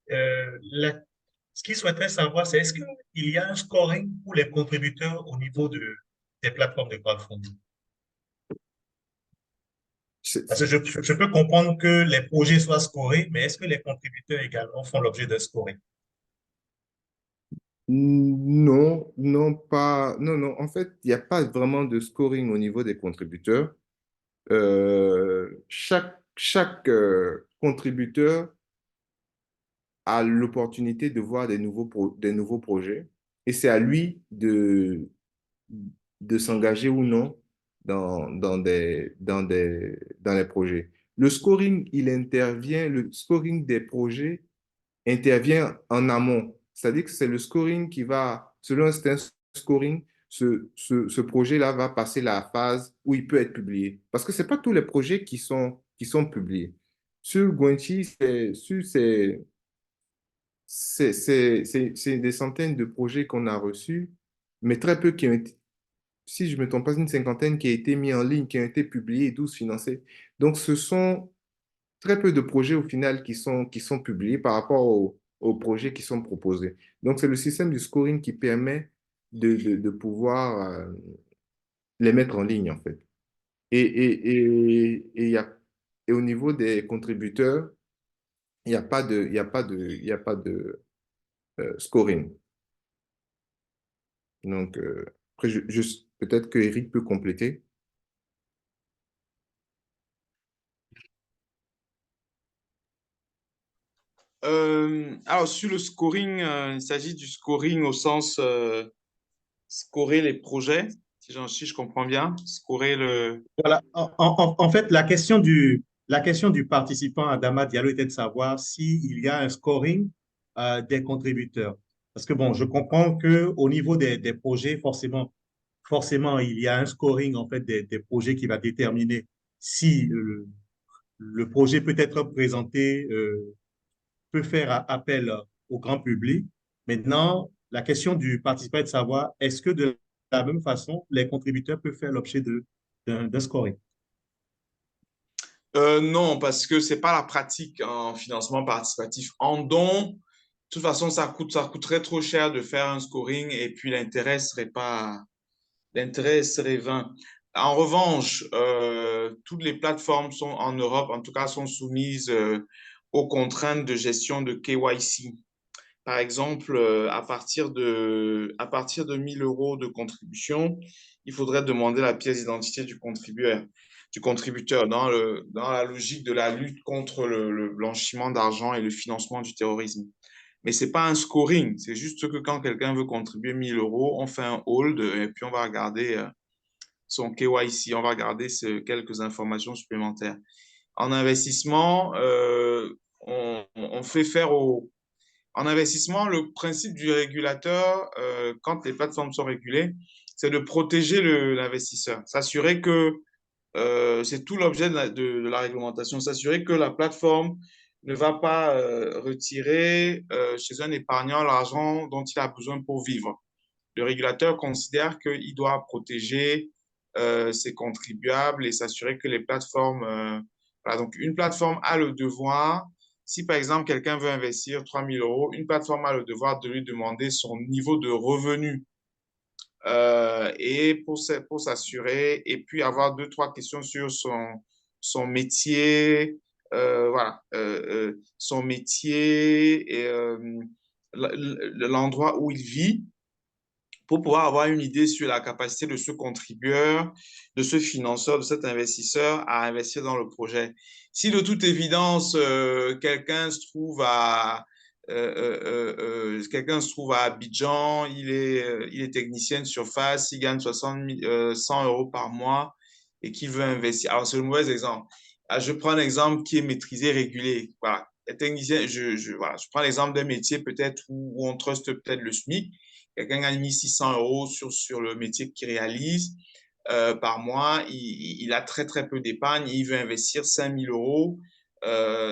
ce qu'il souhaiterait savoir, c'est est-ce qu'il y a un scoring pour les contributeurs au niveau des plateformes de crowdfunding? Parce que je peux comprendre que les projets soient scorés, mais est-ce que les contributeurs également font l'objet d'un scoring? Non, non, pas. Non, non. En fait, il n'y a pas vraiment de scoring au niveau des contributeurs. Chaque contributeur a l'opportunité de voir des nouveaux projets et c'est à lui de s'engager ou non dans les projets. Le scoring des projets intervient en amont. C'est-à-dire que c'est le scoring qui va, selon un certain scoring, ce projet-là va passer la phase où il peut être publié. Parce que ce n'est pas tous les projets qui sont publiés. Sur Guanchi, c'est des centaines de projets qu'on a reçus, mais très peu qui ont été, si je ne me trompe pas, une cinquantaine qui a été mis en ligne, qui ont été publiés et 12 financés. Donc, ce sont très peu de projets au final qui sont publiés par rapport aux projets qui sont proposés. Donc, c'est le système du scoring qui permet de pouvoir les mettre en ligne, en fait. Il y a, et au niveau des contributeurs, il y a pas de scoring. Donc, après, peut-être que Eric peut compléter. Alors, sur le scoring, il s'agit du scoring au sens scorer les projets, si je comprends bien, scorer le... Voilà. En fait, la question du participant Adama Diallo était de savoir s'il y a un scoring des contributeurs. Parce que bon, je comprends qu'au niveau des projets, forcément, il y a un scoring en fait des projets qui va déterminer si le projet peut être présenté, peut faire appel au grand public. Maintenant, la question du participant est de savoir est-ce que de la même façon, les contributeurs peuvent faire l'objet d'un scoring. Non, parce que c'est pas la pratique en financement participatif. En don, de toute façon, ça coûterait trop cher de faire un scoring et puis l'intérêt serait vain. En revanche, toutes les plateformes sont en Europe, en tout cas, sont soumises aux contraintes de gestion de KYC. Par exemple, à partir de 1 000 euros de contribution, il faudrait demander la pièce d'identité du contributeur dans la logique de la lutte contre le blanchiment d'argent et le financement du terrorisme. Mais ce n'est pas un scoring, c'est juste que quand quelqu'un veut contribuer 1 000 euros, on fait un hold et puis on va regarder son KYC, on va regarder quelques informations supplémentaires. En investissement, on fait faire en investissement, le principe du régulateur, quand les plateformes sont régulées, c'est de protéger l'investisseur, s'assurer que c'est tout l'objet de la réglementation, s'assurer que la plateforme ne va pas retirer chez un épargnant l'argent dont il a besoin pour vivre. Le régulateur considère qu'il doit protéger ses contribuables et s'assurer que les plateformes... voilà, donc, une plateforme a le devoir, si par exemple quelqu'un veut investir 3 000 euros, une plateforme a le devoir de lui demander son niveau de revenu et pour s'assurer, et puis avoir deux, trois questions sur son métier, voilà, son métier et l'endroit où il vit pour pouvoir avoir une idée sur la capacité de ce contributeur, de ce financeur, de cet investisseur à investir dans le projet. Si de toute évidence, quelqu'un se trouve à Abidjan, il est technicien de surface, il gagne 100 euros par mois et qu'il veut investir. Alors, c'est le mauvais exemple. Je prends un exemple qui est maîtrisé, régulé. Voilà. Technicien, voilà. Je prends l'exemple d'un métier peut-être où on truste peut-être le SMIC. Quelqu'un gagne 1 600 euros sur le métier qu'il réalise par mois. Il a très, très peu d'épargne. Il veut investir 5 000 euros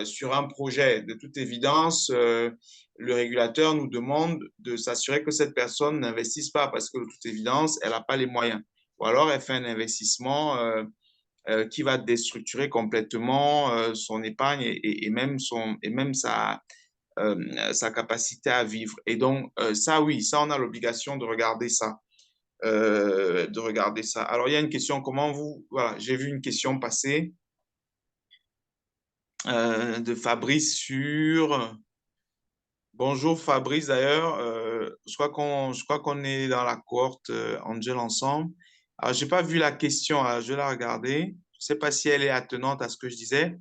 sur un projet. De toute évidence, le régulateur nous demande de s'assurer que cette personne n'investisse pas parce que de toute évidence, elle n'a pas les moyens. Ou alors, elle fait un investissement qui va déstructurer complètement son épargne et même sa capacité à vivre. Et donc, ça, oui, ça, on a l'obligation de regarder ça. Alors, il y a une question, voilà, j'ai vu une question passer de Fabrice sur... Bonjour Fabrice, d'ailleurs, je crois qu'on est dans la cohorte Angel ensemble. Alors, j'ai pas vu la question, alors je vais la regarder. Je sais pas si elle est attenante à ce que je disais.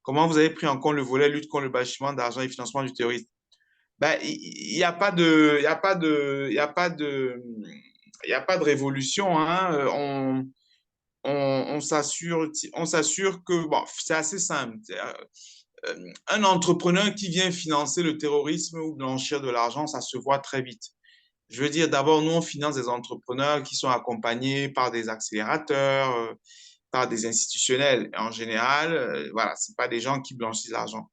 Comment vous avez pris en compte le volet lutte contre le blanchiment d'argent et financement du terrorisme? Ben, il y a pas de, il y a pas de, il y a pas de, il n'y a pas de révolution, hein. On s'assure que, bon, c'est assez simple. Un entrepreneur qui vient financer le terrorisme ou blanchir de l'argent, ça se voit très vite. Je veux dire, d'abord, nous, on finance des entrepreneurs qui sont accompagnés par des accélérateurs, par des institutionnels. En général, voilà, ce pas des gens qui blanchissent l'argent.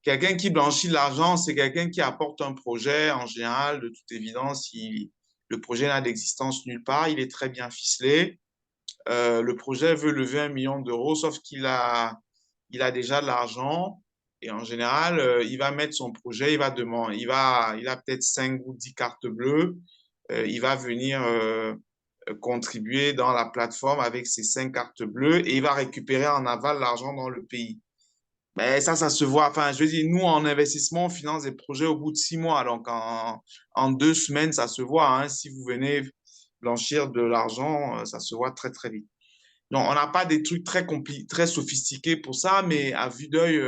Quelqu'un qui blanchit l'argent, c'est quelqu'un qui apporte un projet. En général, de toute évidence, le projet n'a d'existence nulle part. Il est très bien ficelé. Le projet veut lever 1 million d'euros, sauf il a déjà de l'argent. Et en général, il va mettre son projet, il va demander, il a peut-être 5 ou 10 cartes bleues. Il va venir contribuer dans la plateforme avec ses 5 cartes bleues et il va récupérer en aval l'argent dans le pays. Mais ça se voit. Enfin, je veux dire, nous, en investissement, on finance des projets au bout de 6 mois. Donc, en 2 semaines, ça se voit, hein. Si vous venez blanchir de l'argent, ça se voit très, très vite. Donc, on n'a pas des trucs très sophistiqués pour ça, mais à vue d'œil,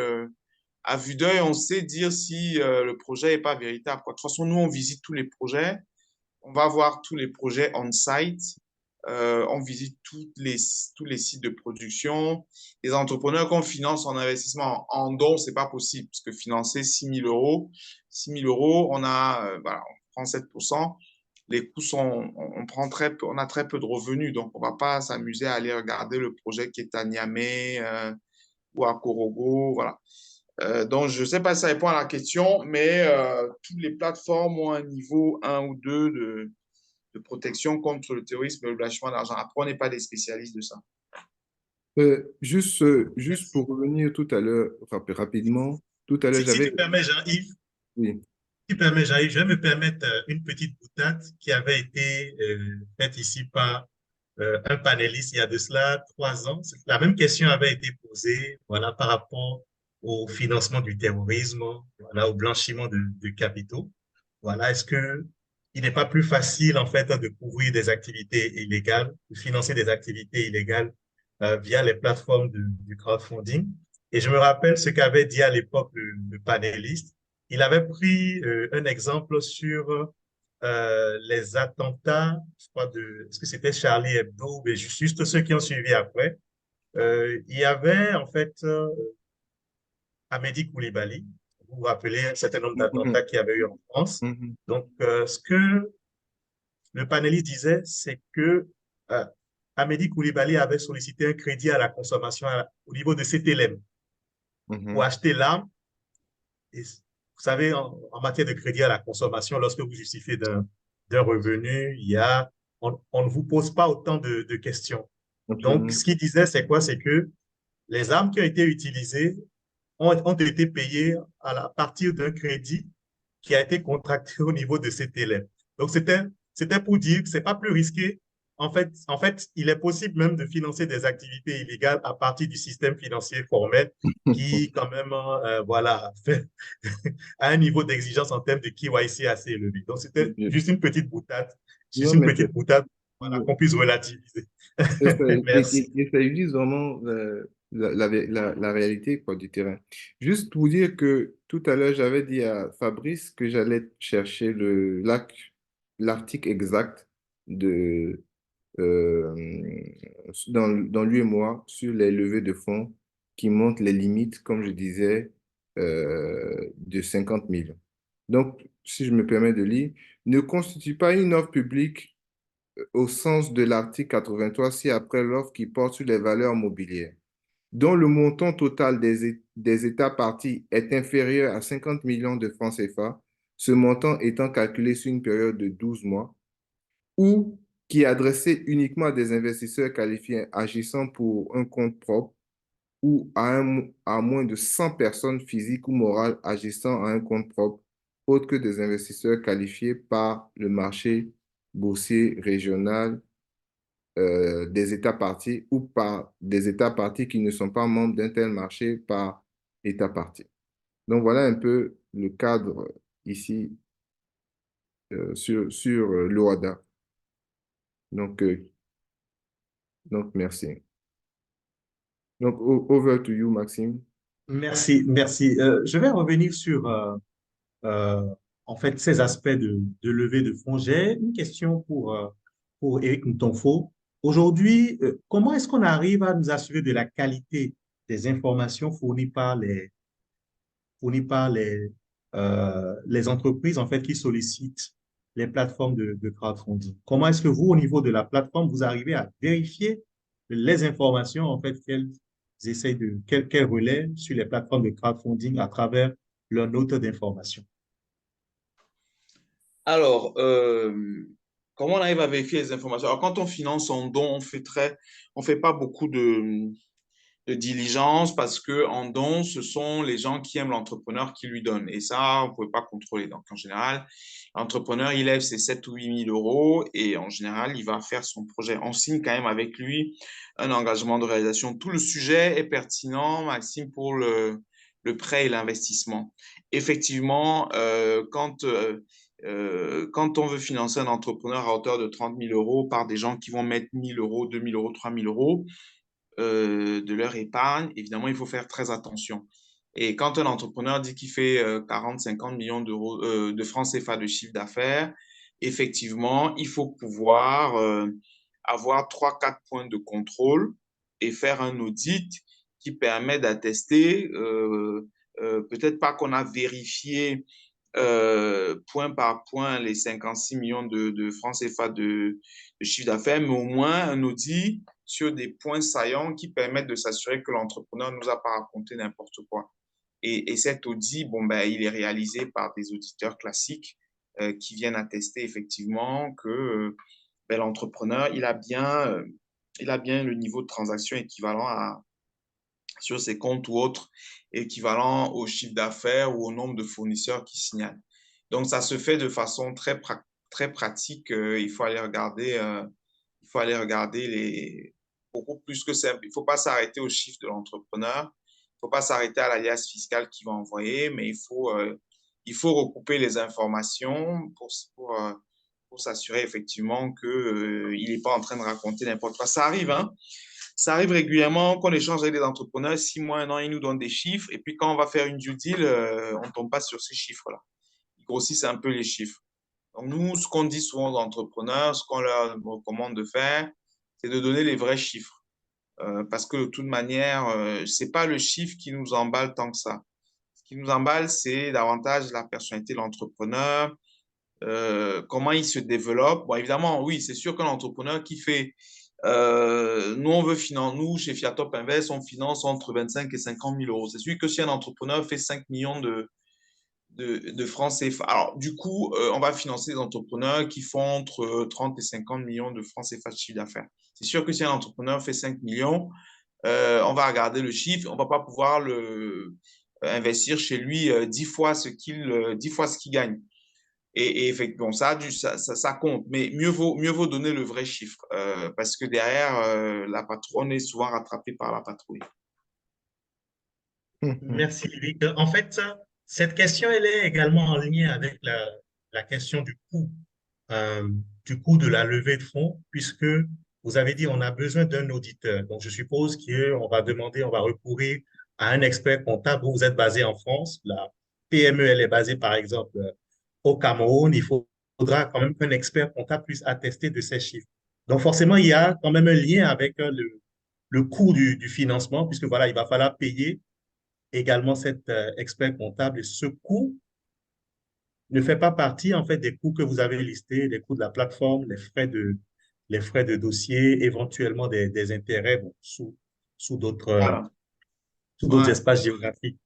on sait dire si le projet n'est pas véritable, quoi. De toute façon, nous, on visite tous les projets. On va voir tous les projets on-site. On visite tous les sites de production. Les entrepreneurs qu'on finance en investissement en don, ce n'est pas possible, parce que financer 6 000 euros, voilà, on prend 7%. Les coûts sont, on a très peu de revenus, donc on ne va pas s'amuser à aller regarder le projet qui est à Niamey ou à Korogo, voilà. Donc, je ne sais pas si ça répond à la question, mais toutes les plateformes ont un niveau 1 ou 2 de protection contre le terrorisme et le blanchiment d'argent. Après, on n'est pas des spécialistes de ça. Juste Merci. pour revenir tout à l'heure, rapidement, tout à l'heure, Si j'avais... tu permets, Jean-Yves, Oui. si tu permets, Jean-Yves, je vais me permettre une petite boutade qui avait été faite ici par un panéliste il y a de cela 3 ans. La même question avait été posée, voilà, par rapport au financement du terrorisme, voilà, au blanchiment de capitaux. Voilà, est-ce que il n'est pas plus facile, en fait, de couvrir des activités illégales, de financer des activités illégales via les plateformes du crowdfunding? Et je me rappelle ce qu'avait dit à l'époque le panéliste. Il avait pris un exemple sur les attentats, je crois, est-ce que c'était Charlie Hebdo, mais juste ceux qui ont suivi après. Il y avait, en fait, Amédi Koulibaly. Vous vous rappelez un certain nombre Mhm, d'attentats qu'il y avait eu en France. mhm, Donc, ce que le panéliste disait, c'est que euh, Amédi Koulibaly avait sollicité un crédit à la consommation au niveau de CTLM pour mhm, acheter l'arme. Et vous savez, en matière de crédit à la consommation, lorsque vous justifiez d'un revenu, on ne vous pose pas autant de questions. Donc, absolument. ce qu'il disait, c'est quoi? C'est que les armes qui ont été utilisées ont été payées à partir d'un crédit qui a été contracté au niveau de CTLM. Donc, c'était pour dire que ce n'est pas plus risqué. En fait, il est possible même de financer des activités illégales à partir du système financier formel qui, quand même, voilà, fait, a un niveau d'exigence en termes de KYC assez élevé. Donc, c'était juste Non, une mais petite boutade, voilà, qu'on puisse relativiser. Merci. et ça illustre vraiment la réalité quoi, du terrain. Juste pour dire que tout à l'heure, j'avais dit à Fabrice que j'allais chercher l'article exact de, euh, dans lui et moi sur les levées de fonds qui montrent les limites, comme je disais, de 50 millions. Donc, si je me permets de lire, ne constitue pas une offre publique au sens de l'article 83 si après l'offre qui porte sur les valeurs mobilières, dont le montant total des États partis est inférieur à 50 millions de francs CFA, ce montant étant calculé sur une période de 12 mois, ou qui est adressé uniquement à des investisseurs qualifiés agissant pour un compte propre ou à moins de 100 personnes physiques ou morales agissant à un compte propre, autres que des investisseurs qualifiés par le marché boursier régional des États partis ou par des États partis qui ne sont pas membres d'un tel marché par État parti. Donc voilà un peu le cadre ici sur l'OADA. Donc, merci. Donc, over to you, Maxime. Merci, merci. Je vais revenir sur euh, en fait ces aspects de levée de fonds. J'ai une question pour Éric Moutonfo. Aujourd'hui, comment est-ce qu'on arrive à nous assurer de la qualité des informations fournies par les entreprises en fait, qui sollicitent les plateformes de crowdfunding? Comment est-ce que vous, au niveau de la plateforme, vous arrivez à vérifier les informations en fait, qu'elles relaient sur les plateformes de crowdfunding à travers leur note d'information? Alors, comment on arrive à vérifier les informations? Alors, quand on finance en don, on fait pas beaucoup de diligence parce que en don, ce sont les gens qui aiment l'entrepreneur qui lui donnent. Et ça, on ne peut pas contrôler. Donc, en général, l'entrepreneur, il lève ses 7 ou 8 000 euros et en général, il va faire son projet. On signe quand même avec lui un engagement de réalisation. Tout le sujet est pertinent, Maxime, pour le prêt et l'investissement. Effectivement, quand on veut financer un entrepreneur à hauteur de 30 000 euros par des gens qui vont mettre 1 000 euros, 2 000 euros, 3 000 euros, de leur épargne, évidemment, il faut faire très attention. Et quand un entrepreneur dit qu'il fait 40, 50 millions d'euros, de francs CFA de chiffre d'affaires, effectivement, il faut pouvoir avoir 3, 4 points de contrôle et faire un audit qui permet d'attester, peut-être pas qu'on a vérifié point par point les 56 millions de francs CFA de chiffre d'affaires, mais au moins un audit sur des points saillants qui permettent de s'assurer que l'entrepreneur ne nous a pas raconté n'importe quoi. Et cet audit, bon, ben, il est réalisé par des auditeurs classiques qui viennent attester effectivement que ben, l'entrepreneur, il a bien le niveau de transaction équivalent sur ses comptes ou autres, équivalent au chiffre d'affaires ou au nombre de fournisseurs qui signalent. Donc, ça se fait de façon très pratique. Il faut aller regarder beaucoup plus que ça. Il ne faut pas s'arrêter au chiffre de l'entrepreneur. Il ne faut pas s'arrêter à l'alias fiscal qu'il va envoyer, mais il faut recouper les informations pour s'assurer effectivement qu'il n'est pas en train de raconter n'importe quoi. Ça arrive, hein? Ça arrive régulièrement qu'on échange avec des entrepreneurs, 6 mois, un an, ils nous donnent des chiffres, et puis quand on va faire une due deal, on ne tombe pas sur ces chiffres-là. Ils grossissent un peu les chiffres. Donc, nous, ce qu'on dit souvent aux entrepreneurs, ce qu'on leur recommande de faire, c'est de donner les vrais chiffres. Parce que de toute manière, ce n'est pas le chiffre qui nous emballe tant que ça. Ce qui nous emballe, c'est davantage la personnalité de l'entrepreneur, comment il se développe. Bon, évidemment, oui, c'est sûr qu'un entrepreneur qui fait nous, on veut financer, nous, chez Fiatop Invest, on finance entre 25 et 50 000 euros. C'est sûr que si un entrepreneur fait 5 millions de francs CFA, alors du coup, on va financer des entrepreneurs qui font entre 30 et 50 millions de francs CFA de chiffre d'affaires. C'est sûr que si un entrepreneur fait 5 millions, on va regarder le chiffre, on ne va pas pouvoir investir chez lui 10 fois 10 fois ce qu'il gagne. Et effectivement, ça compte, mais mieux vaut donner le vrai chiffre parce que derrière, la patronne est souvent rattrapée par la patrouille. Merci, Eric. En fait, cette question, elle est également en lien avec la question euh, du coût de la levée de fonds, puisque vous avez dit on a besoin d'un auditeur. Donc, je suppose qu'on va demander, on va recourir à un expert comptable. Vous êtes basé en France, la PME, elle est basée, par exemple, au Cameroun. Faudra quand même qu'un expert comptable puisse attester de ces chiffres. Donc, forcément, il y a quand même un lien avec le coût du financement, puisque voilà, il va falloir payer également cet expert comptable. Et ce coût ne fait pas partie en fait des coûts que vous avez listés, les coûts de la plateforme, les frais de dossier, éventuellement des intérêts bon, sous d'autres Voilà. sous d'autres Ouais. espaces géographiques.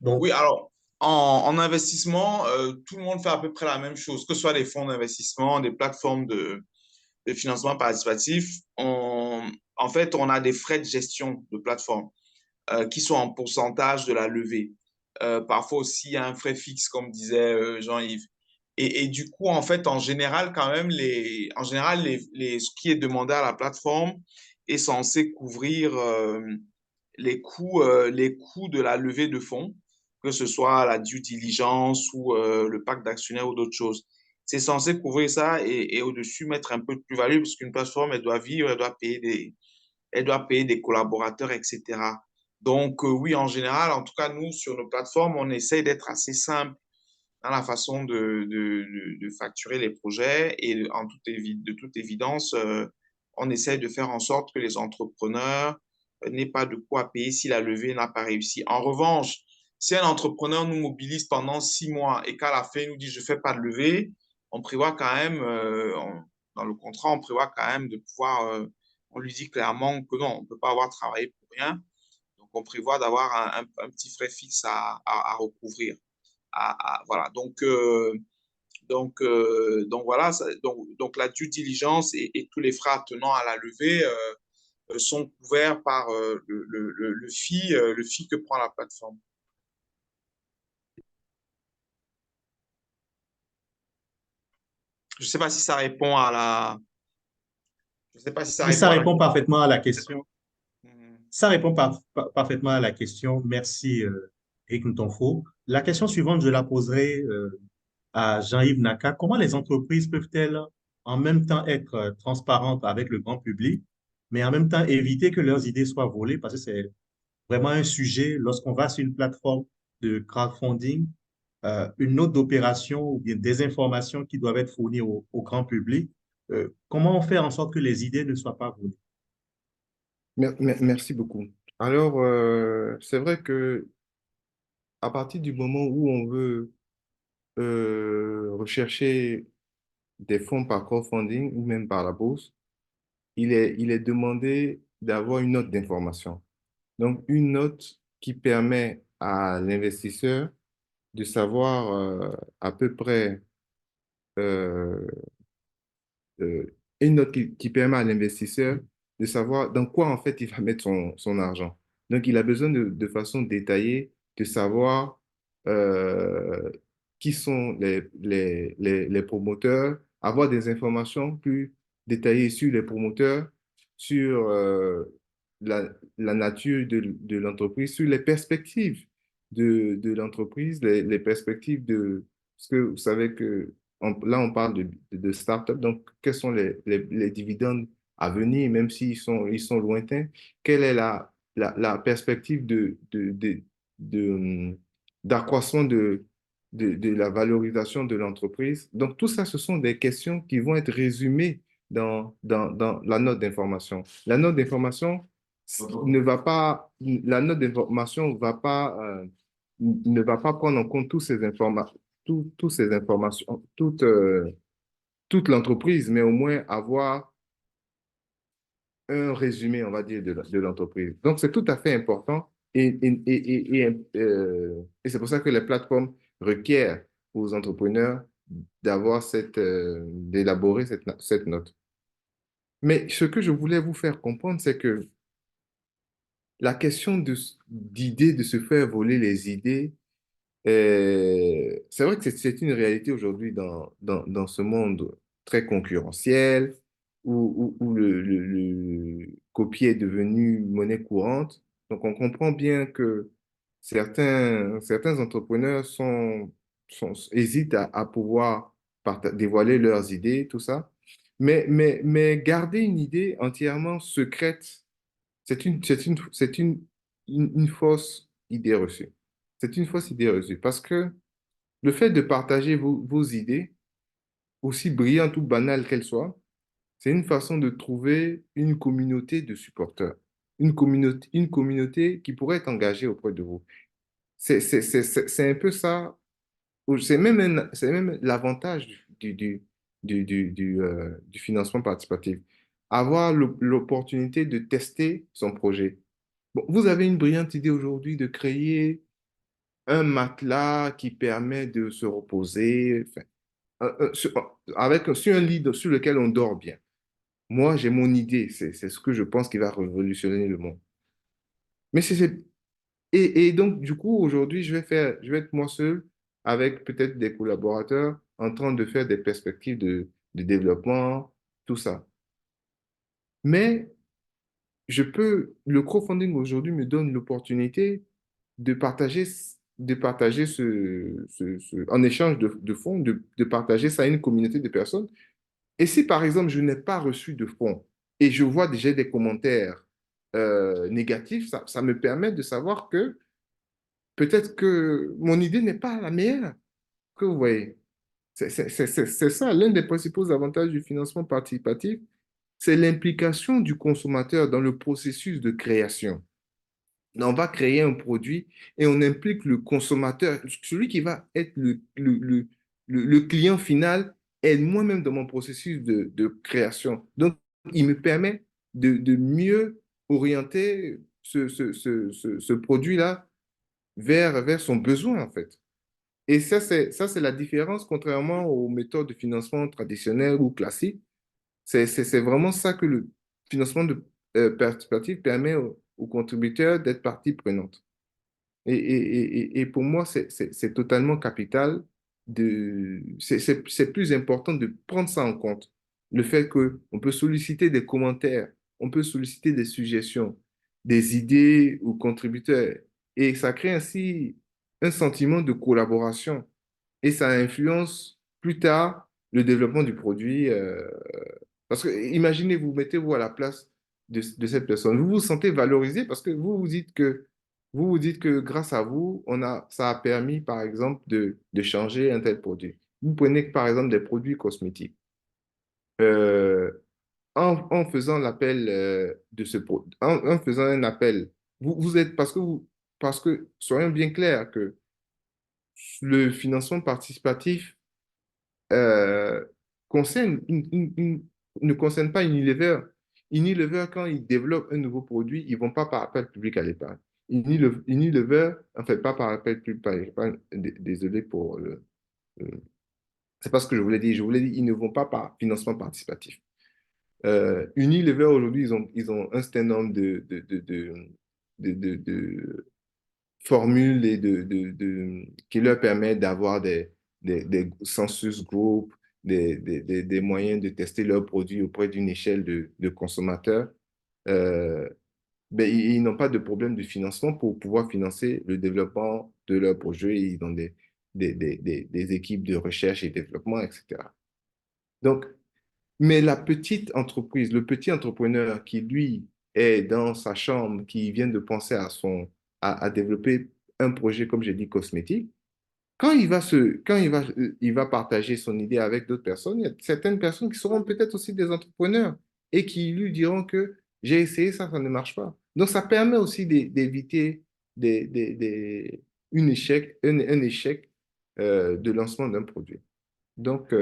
Donc, Oui, alors, en investissement, tout le monde fait à peu près la même chose, que ce soit des fonds d'investissement, des plateformes de financement participatif. En fait, on a des frais de gestion de plateforme qui sont en pourcentage de la levée. Parfois aussi, il y a un frais fixe, comme disait Jean-Yves. Et du coup, en fait, en général, quand même, ce qui est demandé à la plateforme est censé couvrir les coûts de la levée de fonds, que ce soit la due diligence ou le pacte d'actionnaires ou d'autres choses. C'est censé couvrir ça et au-dessus mettre un peu de plus-value parce qu'une plateforme, elle doit vivre, elle doit payer des collaborateurs, etc. Donc, oui, en général, en tout cas, nous, sur nos plateformes, on essaye d'être assez simple dans la façon de facturer les projets et de toute évidence, on essaie de faire en sorte que les entrepreneurs n'aient pas de quoi payer si la levée n'a pas réussi. En revanche, si un entrepreneur nous mobilise pendant 6 mois et qu'à la fin, il nous dit je ne fais pas de levée, on prévoit quand même, dans le contrat, on prévoit quand même de pouvoir, on lui dit clairement que non, on ne peut pas avoir travaillé pour rien. Donc, on prévoit d'avoir un petit frais fixe à recouvrir. Voilà. Donc voilà, donc la due diligence et tous les frais attenants à la levée sont couverts par le fee que prend la plateforme. Je ne sais pas si ça répond à la. Je sais pas si ça Oui, ça répond à la répond question. parfaitement à la question. Mhm. Ça répond parfaitement à la question. Merci, Eric Ntonfo. La question suivante, je la poserai à Jean-Yves Naka. Comment les entreprises peuvent-elles en même temps être transparentes avec le grand public, mais en même temps éviter que leurs idées soient volées? Parce que c'est vraiment un sujet lorsqu'on va sur une plateforme de crowdfunding, une note d'opération ou bien des informations qui doivent être fournies au grand public. Comment on fait en sorte que les idées ne soient pas volées? Merci beaucoup. Alors, c'est vrai que à partir du moment où on veut rechercher des fonds par crowdfunding ou même par la bourse, il est demandé d'avoir une note d'information. Donc, une note qui permet à l'investisseur de savoir à peu près euh, euh, une note qui permet à l'investisseur de savoir dans quoi en fait il va mettre son argent. Donc, il a besoin de façon détaillée de savoir euh, qui sont les promoteurs, avoir des informations plus détaillées sur les promoteurs, sur la nature de l'entreprise, sur les perspectives de l'entreprise, les perspectives de... Parce que vous savez que là, on parle de start-up, donc quels sont les dividendes à venir, même s'ils ils sont lointains? Quelle est la perspective de, d'accroissement de la valorisation de l'entreprise? Donc, tout ça, ce sont des questions qui vont être résumées dans la note d'information. La note d'information ne va pas, la note d'information ne va pas prendre en compte toutes ces informations, toutes ces informations, toute l'entreprise, mais au moins avoir un résumé, on va dire, de l'entreprise. Donc, c'est tout à fait important et c'est pour ça que les plateformes requièrent aux entrepreneurs d'avoir d'élaborer cette note. Mais ce que je voulais vous faire comprendre, c'est que la question d'idées, de se faire voler les idées, c'est vrai que c'est une réalité aujourd'hui dans ce monde très concurrentiel où le copier est devenu monnaie courante. Donc, on comprend bien que certains entrepreneurs hésitent à pouvoir dévoiler leurs idées, tout ça. Mais garder une idée entièrement secrète, une fausse idée reçue. C'est une fausse idée reçue parce que le fait de partager vos idées, aussi brillantes ou banales qu'elles soient, c'est une façon de trouver une communauté de supporters, une communauté qui pourrait être engagée auprès de vous. C'est un peu ça, ou c'est même l'avantage du financement participatif. Avoir l'opportunité de tester son projet. Bon, vous avez une brillante idée aujourd'hui de créer un matelas qui permet de se reposer, enfin, sur un lit sur lequel on dort bien. Moi, j'ai mon idée, c'est ce que je pense qui va révolutionner le monde. Mais et donc, du coup, aujourd'hui, je vais être moi seul avec peut-être des collaborateurs en train de faire des perspectives de développement, tout ça. Mais le crowdfunding aujourd'hui me donne l'opportunité de partager en échange de fonds, de partager ça à une communauté de personnes. Et si, par exemple, je n'ai pas reçu de fonds et je vois déjà des commentaires négatifs, ça me permet de savoir que peut-être que mon idée n'est pas la meilleure, que vous voyez? C'est ça, l'un des principaux avantages du financement participatif, c'est l'implication du consommateur dans le processus de création. On va créer un produit et on implique le consommateur, celui qui va être le client final est moi-même dans mon processus de création. Donc, il me permet de mieux orienter ce produit-là vers son besoin, en fait. Et ça, c'est la différence, contrairement aux méthodes de financement traditionnelles ou classiques. C'est vraiment ça que le financement participatif permet aux contributeurs d'être partie prenante. Et pour moi, c'est totalement capital c'est plus important de prendre ça en compte. Le fait qu'on peut solliciter des commentaires, on peut solliciter des suggestions, des idées aux contributeurs. Et ça crée ainsi un sentiment de collaboration. Et ça influence plus tard le développement du produit. Parce que imaginez, vous mettez-vous à la place de cette personne. Vous vous sentez valorisé parce que vous vous dites que grâce à vous, ça a permis, par exemple, de changer un tel produit. Vous prenez, par exemple, des produits cosmétiques. Euh, en faisant l'appel en faisant un appel, vous êtes, parce que, soyons bien clairs que le financement participatif euh, concerne ne concerne pas Unilever. Unilever, quand ils développent un nouveau produit, ils ne vont pas par appel public à l'épargne. Unilever, en fait, pas par appel public à l'épargne. Désolé pour c'est pas ce que je voulais dire. Je voulais dire, ils ne vont pas par financement participatif. Unilever, aujourd'hui, ils ont un certain nombre de formules qui leur permettent d'avoir des census group, des moyens de tester leurs produits auprès d'une échelle de consommateurs. Euh, ben, ils n'ont pas de problème de financement pour pouvoir financer le développement de leurs projets. Ils ont des équipes de recherche et développement, etc. Donc, mais la petite entreprise, le petit entrepreneur qui, lui, est dans sa chambre, qui vient de penser à développer un projet, comme j'ai dit, cosmétique, quand il va partager son idée avec d'autres personnes, il y a certaines personnes qui seront peut-être aussi des entrepreneurs et qui lui diront que j'ai essayé ça, ça ne marche pas. Donc, ça permet aussi d'éviter un échec de lancement d'un produit. Donc,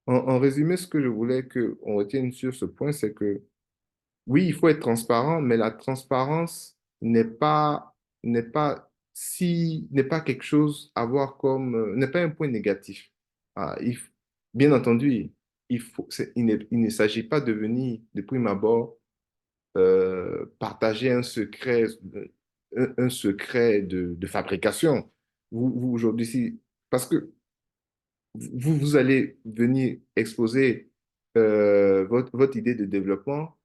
en résumé, ce que je voulais qu'on retienne sur ce point, c'est que oui, il faut être transparent, mais la transparence n'est pas quelque chose à voir comme, n'est pas un point négatif. Ah, bien entendu, il ne s'agit pas de venir de prime abord partager un secret de fabrication. Vous aujourd'hui, parce que vous allez venir exposer votre idée de développement.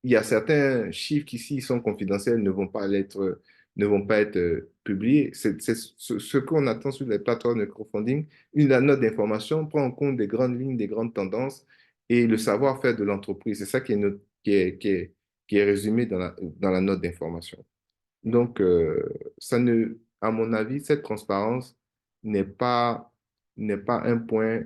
Il y a certains chiffres qui, s'ils sont confidentiels, ne vont pas être publiés. C'est ce qu'on attend sur les plateformes de crowdfunding. La note d'information prend en compte des grandes lignes, des grandes tendances et le savoir-faire de l'entreprise. C'est ça qui est résumé dans la note d'information. Donc, à mon avis, cette transparence n'est pas, n'est pas un point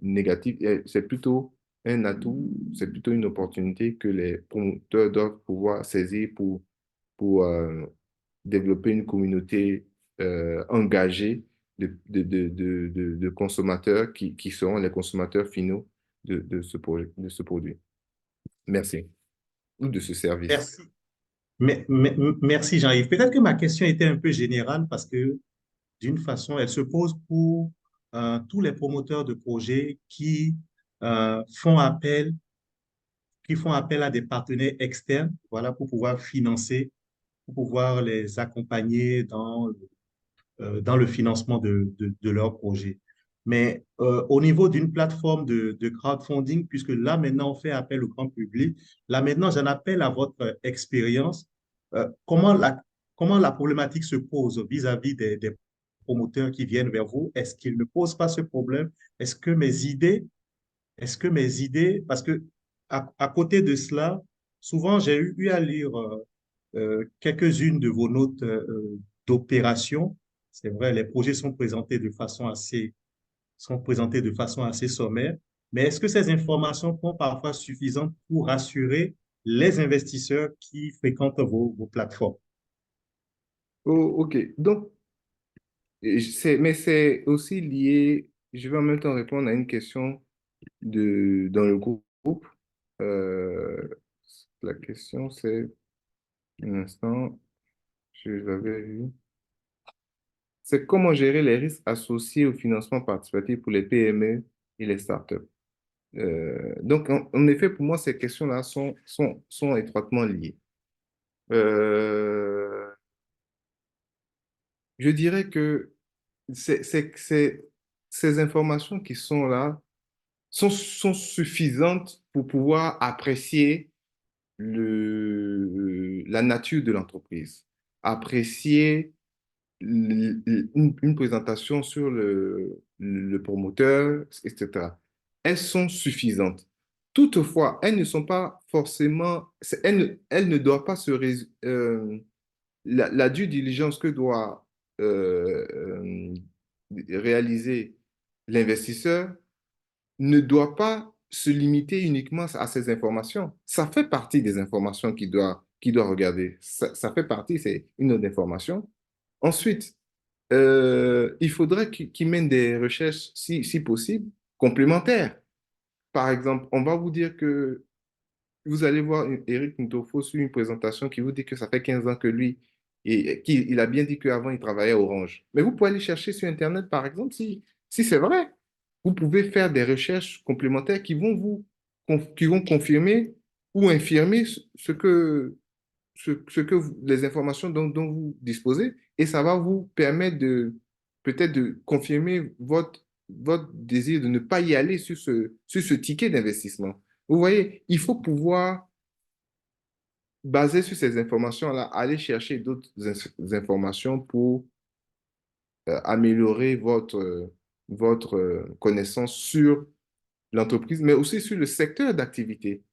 négatif. C'est plutôt un atout, c'est plutôt une opportunité que les promoteurs doivent pouvoir saisir pour développer une communauté engagée de consommateurs qui seront les consommateurs finaux de ce produit. Merci. Ou de ce service. Merci. Merci Jean-Yves. Peut-être que ma question était un peu générale parce que d'une façon, elle se pose pour tous les promoteurs de projets euh, font appel, qui font appel à des partenaires externes, voilà, pour pouvoir financer, pour pouvoir les accompagner dans le financement de leurs projets. Mais au niveau d'une plateforme de crowdfunding, puisque là maintenant on fait appel au grand public, là maintenant j'en appelle à votre expérience. Comment comment la problématique se pose vis-à-vis des promoteurs qui viennent vers vous? Est-ce qu'ils ne posent pas ce problème? Est-ce que mes idées, parce que à côté de cela, souvent j'ai eu à lire quelques-unes de vos notes d'opération c'est vrai, les projets sont présentés de façon assez sommaire, mais est-ce que ces informations sont parfois suffisantes pour rassurer les investisseurs qui fréquentent vos plateformes? Oh, ok. Donc, mais c'est aussi lié, je vais en même temps répondre à une question dans le groupe. Euh, la question, c'est, un instant, je l'avais vu. C'est comment gérer les risques associés au financement participatif pour les PME et les startups. Donc, en effet, pour moi, ces questions-là sont étroitement liées. Euh, je dirais que ces informations qui sont là sont suffisantes pour pouvoir apprécier la nature de l'entreprise, apprécier une présentation sur le promoteur, etc. Elles sont suffisantes. Toutefois, elles ne sont pas forcément, elles ne doivent pas la due diligence que doit réaliser l'investisseur ne doit pas se limiter uniquement à ces informations. Ça fait partie des informations qu'il doit regarder. Ça fait partie, c'est une autre information. Ensuite, il faudrait qu'il mène des recherches, si possible, complémentaires. Par exemple, on va vous dire que vous allez voir Eric Ntofo sur une présentation qui vous dit que ça fait 15 ans que lui, et qu'il a bien dit qu'avant, il travaillait à Orange. Mais vous pouvez aller chercher sur Internet, par exemple, si c'est vrai. Vous pouvez faire des recherches complémentaires qui vont confirmer ou infirmer les informations dont vous disposez, et ça va vous permettre peut-être de confirmer votre désir de ne pas y aller sur ce ticket d'investissement. Vous voyez, il faut pouvoir, basé sur ces informations-là, aller chercher d'autres informations pour améliorer votre connaissance sur l'entreprise, mais aussi sur le secteur d'activité.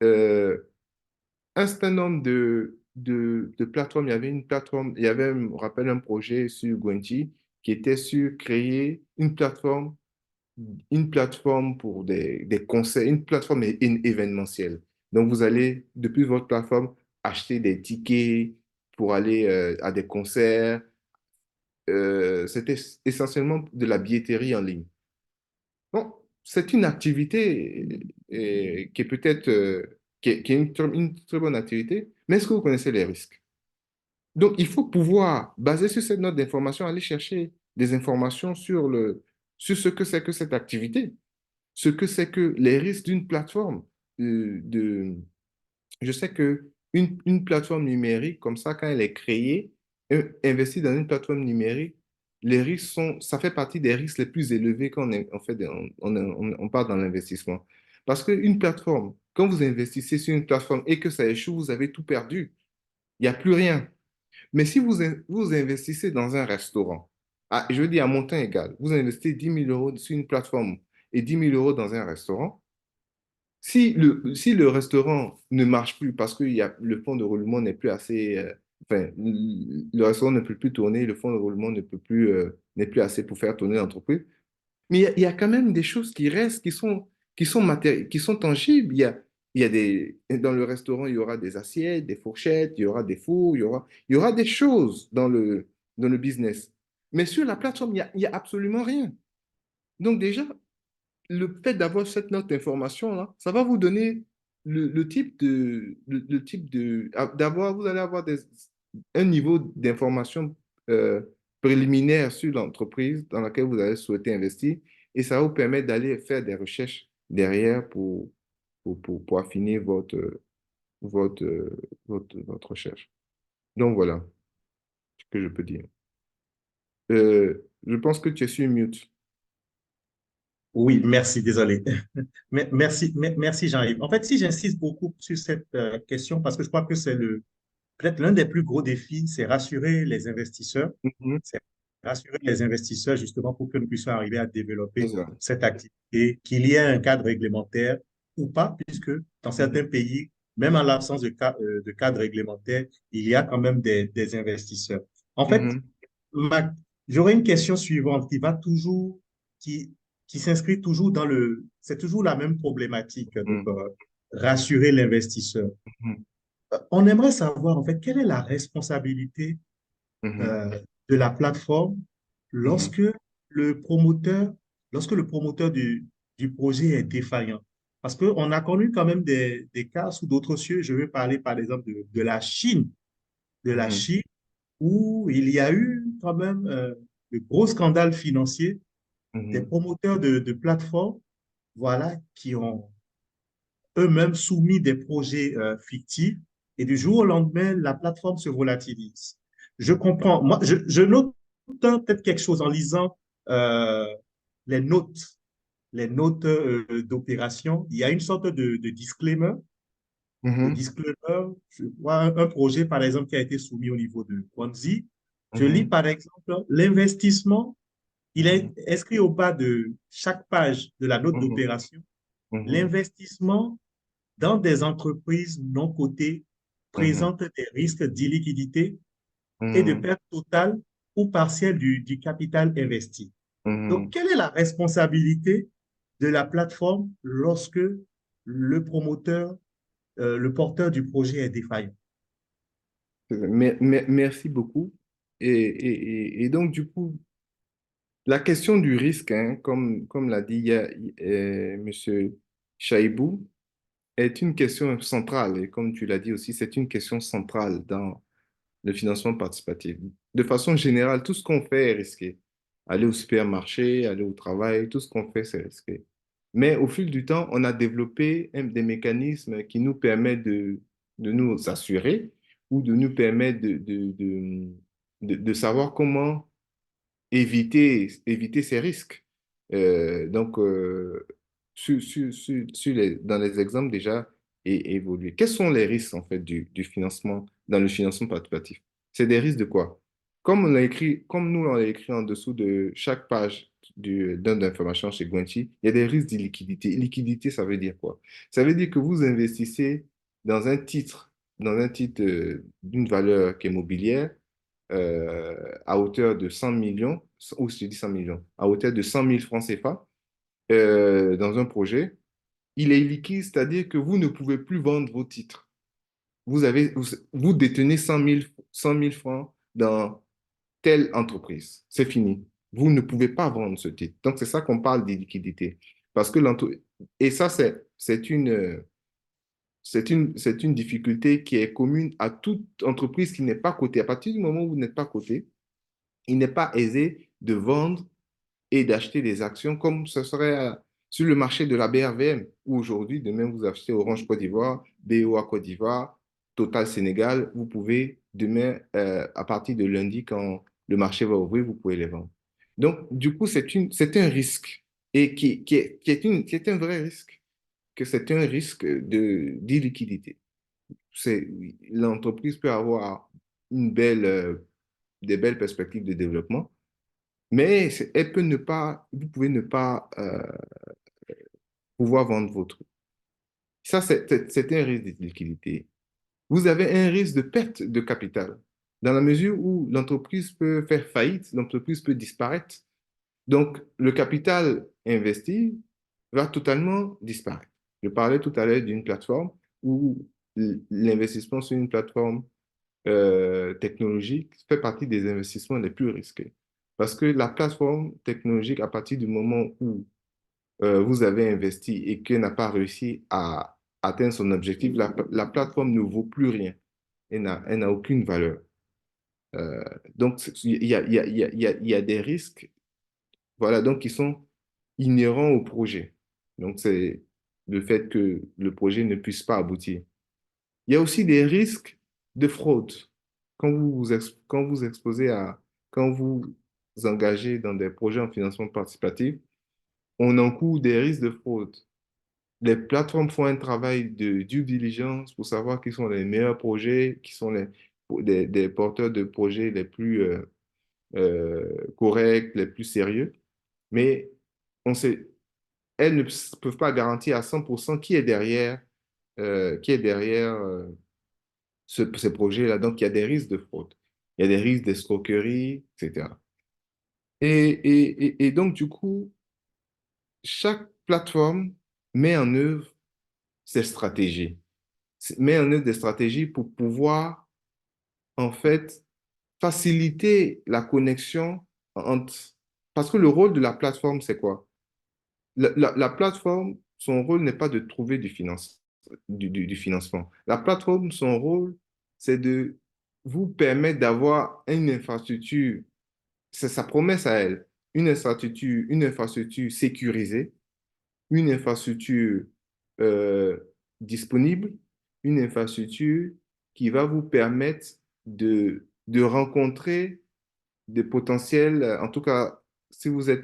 Euh, un certain nombre de plateformes. Il y avait une plateforme, il y avait, je me rappelle, un projet sur Gwenchi qui était sur créer une plateforme pour des conseils, une plateforme événementielle. Donc, vous allez, depuis votre plateforme, acheter des tickets pour aller à des concerts. C'était essentiellement de la billetterie en ligne. Bon, c'est une activité qui est peut-être qui est une très bonne activité, mais est-ce que vous connaissez les risques? Donc, il faut pouvoir, basé sur cette note d'information, aller chercher des informations sur ce que c'est que cette activité, ce que c'est que les risques d'une plateforme. Je sais que une plateforme numérique, comme ça, quand elle est créée, investir dans une plateforme numérique, les risques ça fait partie des risques les plus élevés quand on part dans l'investissement. Parce qu'une plateforme, quand vous investissez sur une plateforme et que ça échoue, vous avez tout perdu. Il n'y a plus rien. Mais si vous investissez dans un restaurant, je veux dire à montant égal, vous investissez 10 000 € sur une plateforme et 10 000 € dans un restaurant, si le restaurant ne marche plus parce que le fonds de roulement n'est plus assez, enfin, le restaurant ne peut plus tourner, le fonds de roulement n'est plus assez pour faire tourner l'entreprise, mais il y a quand même des choses qui restent, qui sont tangibles. Dans le restaurant, il y aura des assiettes, des fourchettes, il y aura des fours, il y aura des choses dans le business. Mais sur la plateforme, il y a absolument rien. Donc déjà, le fait d'avoir cette note d'information-là, ça va vous donner le type vous allez avoir un niveau d'information euh, préliminaire sur l'entreprise dans laquelle vous allez souhaiter investir et ça va vous permettre d'aller faire des recherches derrière pour affiner votre recherche. Donc voilà ce que je peux dire. Je pense que tu es sur mute. Oui, merci, désolé. Merci Jean-Yves. En fait, si j'insiste beaucoup sur cette question, parce que je crois que c'est peut-être l'un des plus gros défis, c'est rassurer les investisseurs. Mhm. C'est rassurer les investisseurs justement pour que nous puissions arriver à C'est développer ça. cette activité, qu'il y ait un cadre réglementaire ou pas, puisque dans Mhm. certains pays, même en l'absence de cadre réglementaire, il y a quand même des investisseurs. En fait, Mhm. Mac, j'aurais une question suivante qui, qui s'inscrit toujours c'est toujours la même problématique, donc Mhm. rassurer l'investisseur. Mhm. On aimerait savoir, en fait, quelle est la responsabilité Mhm. euh, de la plateforme Mhm. lorsque le promoteur, lorsque le promoteur du projet est défaillant. Parce qu'on a connu quand même des cas sous d'autres cieux. Je veux parler par exemple de la Chine, de la Mhm. Chine, où il y a eu quand même de gros scandales financiers des Mhm. promoteurs de plateformes, voilà, qui ont eux-mêmes soumis des projets fictifs et du jour au lendemain, la plateforme se volatilise. Je comprends. Moi, je note peut-être quelque chose en lisant euh, les notes, les notes d'opération. Il y a une sorte de Mhm. disclaimer. Je vois un projet, par exemple, qui a été soumis au niveau de Kwanzi. Je lis, Mhm. par exemple, l'investissement. Il est Mhm. inscrit au bas de chaque page de la note Mhm. d'opération. Mhm. L'investissement dans des entreprises non cotées Mhm. présente des risques d'illiquidité et de Mhm. perte totale ou partielle du capital investi. Donc, Mhm. quelle est la responsabilité de la plateforme lorsque le porteur du projet est défaillant? Merci beaucoup. Et donc, du coup, la question du risque, hein, comme l'a dit Monsieur Chaibou, est une question centrale. Et comme tu l'as dit aussi, c'est une question centrale dans le financement participatif. De façon générale, tout ce qu'on fait est risqué. Aller au supermarché, aller au travail, tout ce qu'on fait, c'est risqué. Mais au fil du temps, on a développé des mécanismes qui nous permettent de nous assurer ou de nous permettre de savoir comment éviter ces risques. Donc, dans les exemples déjà évolués, quels sont les risques en fait du financement, dans le financement participatif? C'est des risques de quoi? Comme nous on l'a écrit en dessous de chaque page d'un d'information chez Guinchi, il y a des risques d'illiquidité. Illiquidité, ça veut dire quoi? Ça veut dire que vous investissez dans un titre, d'une valeur qui est mobilière à hauteur de 100 millions, ou je dis 100 millions, à hauteur de 100 000 francs CFA dans un projet, il est liquide, c'est-à-dire que vous ne pouvez plus vendre vos titres. Vous détenez 100 000 francs dans telle entreprise. C'est fini. Vous ne pouvez pas vendre ce titre. Donc, c'est ça qu'on parle d'illiquidité. Parce que et ça, c'est une difficulté qui est commune à toute entreprise qui n'est pas cotée. À partir du moment où vous n'êtes pas coté, il n'est pas aisé de vendre et d'acheter des actions comme ce serait sur le marché de la BRVM, où aujourd'hui, demain, vous achetez Orange Côte d'Ivoire, BOA Côte d'Ivoire, Total Sénégal, vous pouvez, demain, à partir de lundi, quand le marché va ouvrir, vous pouvez les vendre. Donc, du coup, c'est un risque, et qui est un vrai risque, que c'est un risque d'illiquidité. L'entreprise peut avoir des belles perspectives de développement, mais vous pouvez ne pas pouvoir vendre vos trucs. Ça, c'est un risque de liquidité. Vous avez un risque de perte de capital, dans la mesure où l'entreprise peut faire faillite, l'entreprise peut disparaître. Donc, le capital investi va totalement disparaître. Je parlais tout à l'heure d'une plateforme où l'investissement sur une plateforme technologique fait partie des investissements les plus risqués. Parce que la plateforme technologique, à partir du moment où vous avez investi et qu'elle n'a pas réussi à atteindre son objectif, la plateforme ne vaut plus rien. Elle n'a aucune valeur. Euh, donc, il y a des risques, voilà, donc qui sont inhérents au projet. Donc, c'est le fait que le projet ne puisse pas aboutir. Il y a aussi des risques de fraude. Quand vous exposez quand vous engagez dans des projets en financement participatif, on encourt des risques de fraude. Les plateformes font un travail de due diligence pour savoir qui sont les meilleurs projets, qui sont des porteurs de projets les plus corrects, les plus sérieux. Mais on sait, elles ne peuvent pas garantir à 100% qui est derrière ces projets-là. Donc, il y a des risques de fraude. il y a des risques d'escroquerie, etc. Et donc, du coup, chaque plateforme met en œuvre ses stratégies, met en œuvre des stratégies pour pouvoir, en fait, faciliter la connexion entre... Parce que le rôle de la plateforme, c'est quoi? La plateforme, son rôle n'est pas de trouver du financement. La plateforme, son rôle, c'est de vous permettre d'avoir une infrastructure, c'est sa promesse à elle, une infrastructure sécurisée, une infrastructure euh, disponible, une infrastructure qui va vous permettre de rencontrer des potentiels, en tout cas, si vous êtes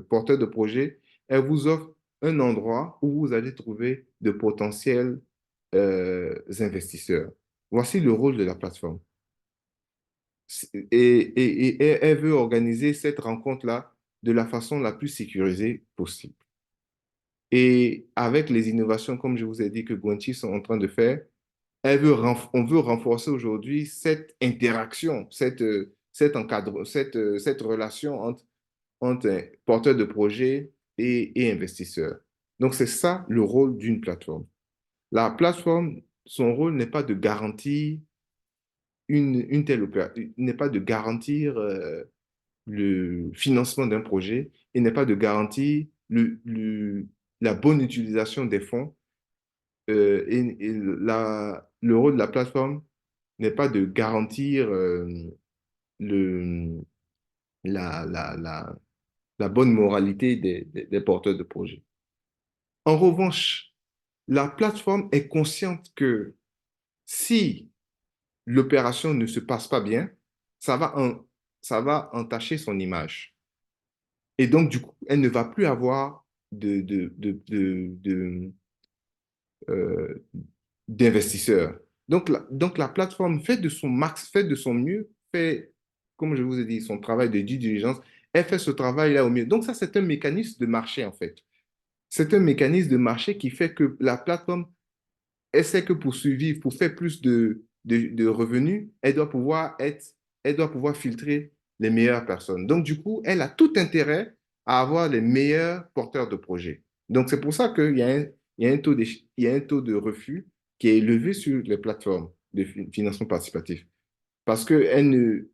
porteur de projet, elle vous offre un endroit où vous allez trouver de potentiels investisseurs. Voici le rôle de la plateforme. Et elle veut organiser cette rencontre-là de la façon la plus sécurisée possible. Et avec les innovations, comme je vous ai dit, que Guanchi sont en train de faire, on veut renforcer aujourd'hui cette interaction, cette relation entre porteurs de projets et investisseurs. Donc, c'est ça le rôle d'une plateforme. La plateforme, son rôle n'est pas de garantir une telle opération, n'est pas de garantir le financement d'un projet et n'est pas de garantir la bonne utilisation des fonds. Le rôle de la plateforme n'est pas de garantir le, la, la, la, la bonne moralité des porteurs de projets. En revanche, la plateforme est consciente que si l'opération ne se passe pas bien, ça va, ça va entacher son image. Et donc, du coup, elle ne va plus avoir euh, d'investisseurs. Donc, la plateforme fait de son max, fait de son mieux, fait, comme je vous ai dit, son travail de due diligence, elle fait ce travail-là au mieux. Donc, ça, c'est un mécanisme de marché, en fait. C'est un mécanisme de marché qui fait que la plateforme, elle sait que pour survivre, pour faire plus de revenus, elle doit pouvoir filtrer les meilleures personnes. Donc, du coup, elle a tout intérêt à avoir les meilleurs porteurs de projets. Donc, c'est pour ça il y a il y a un taux de refus qui est élevé sur les plateformes de financement participatif. Parce qu'elle ne,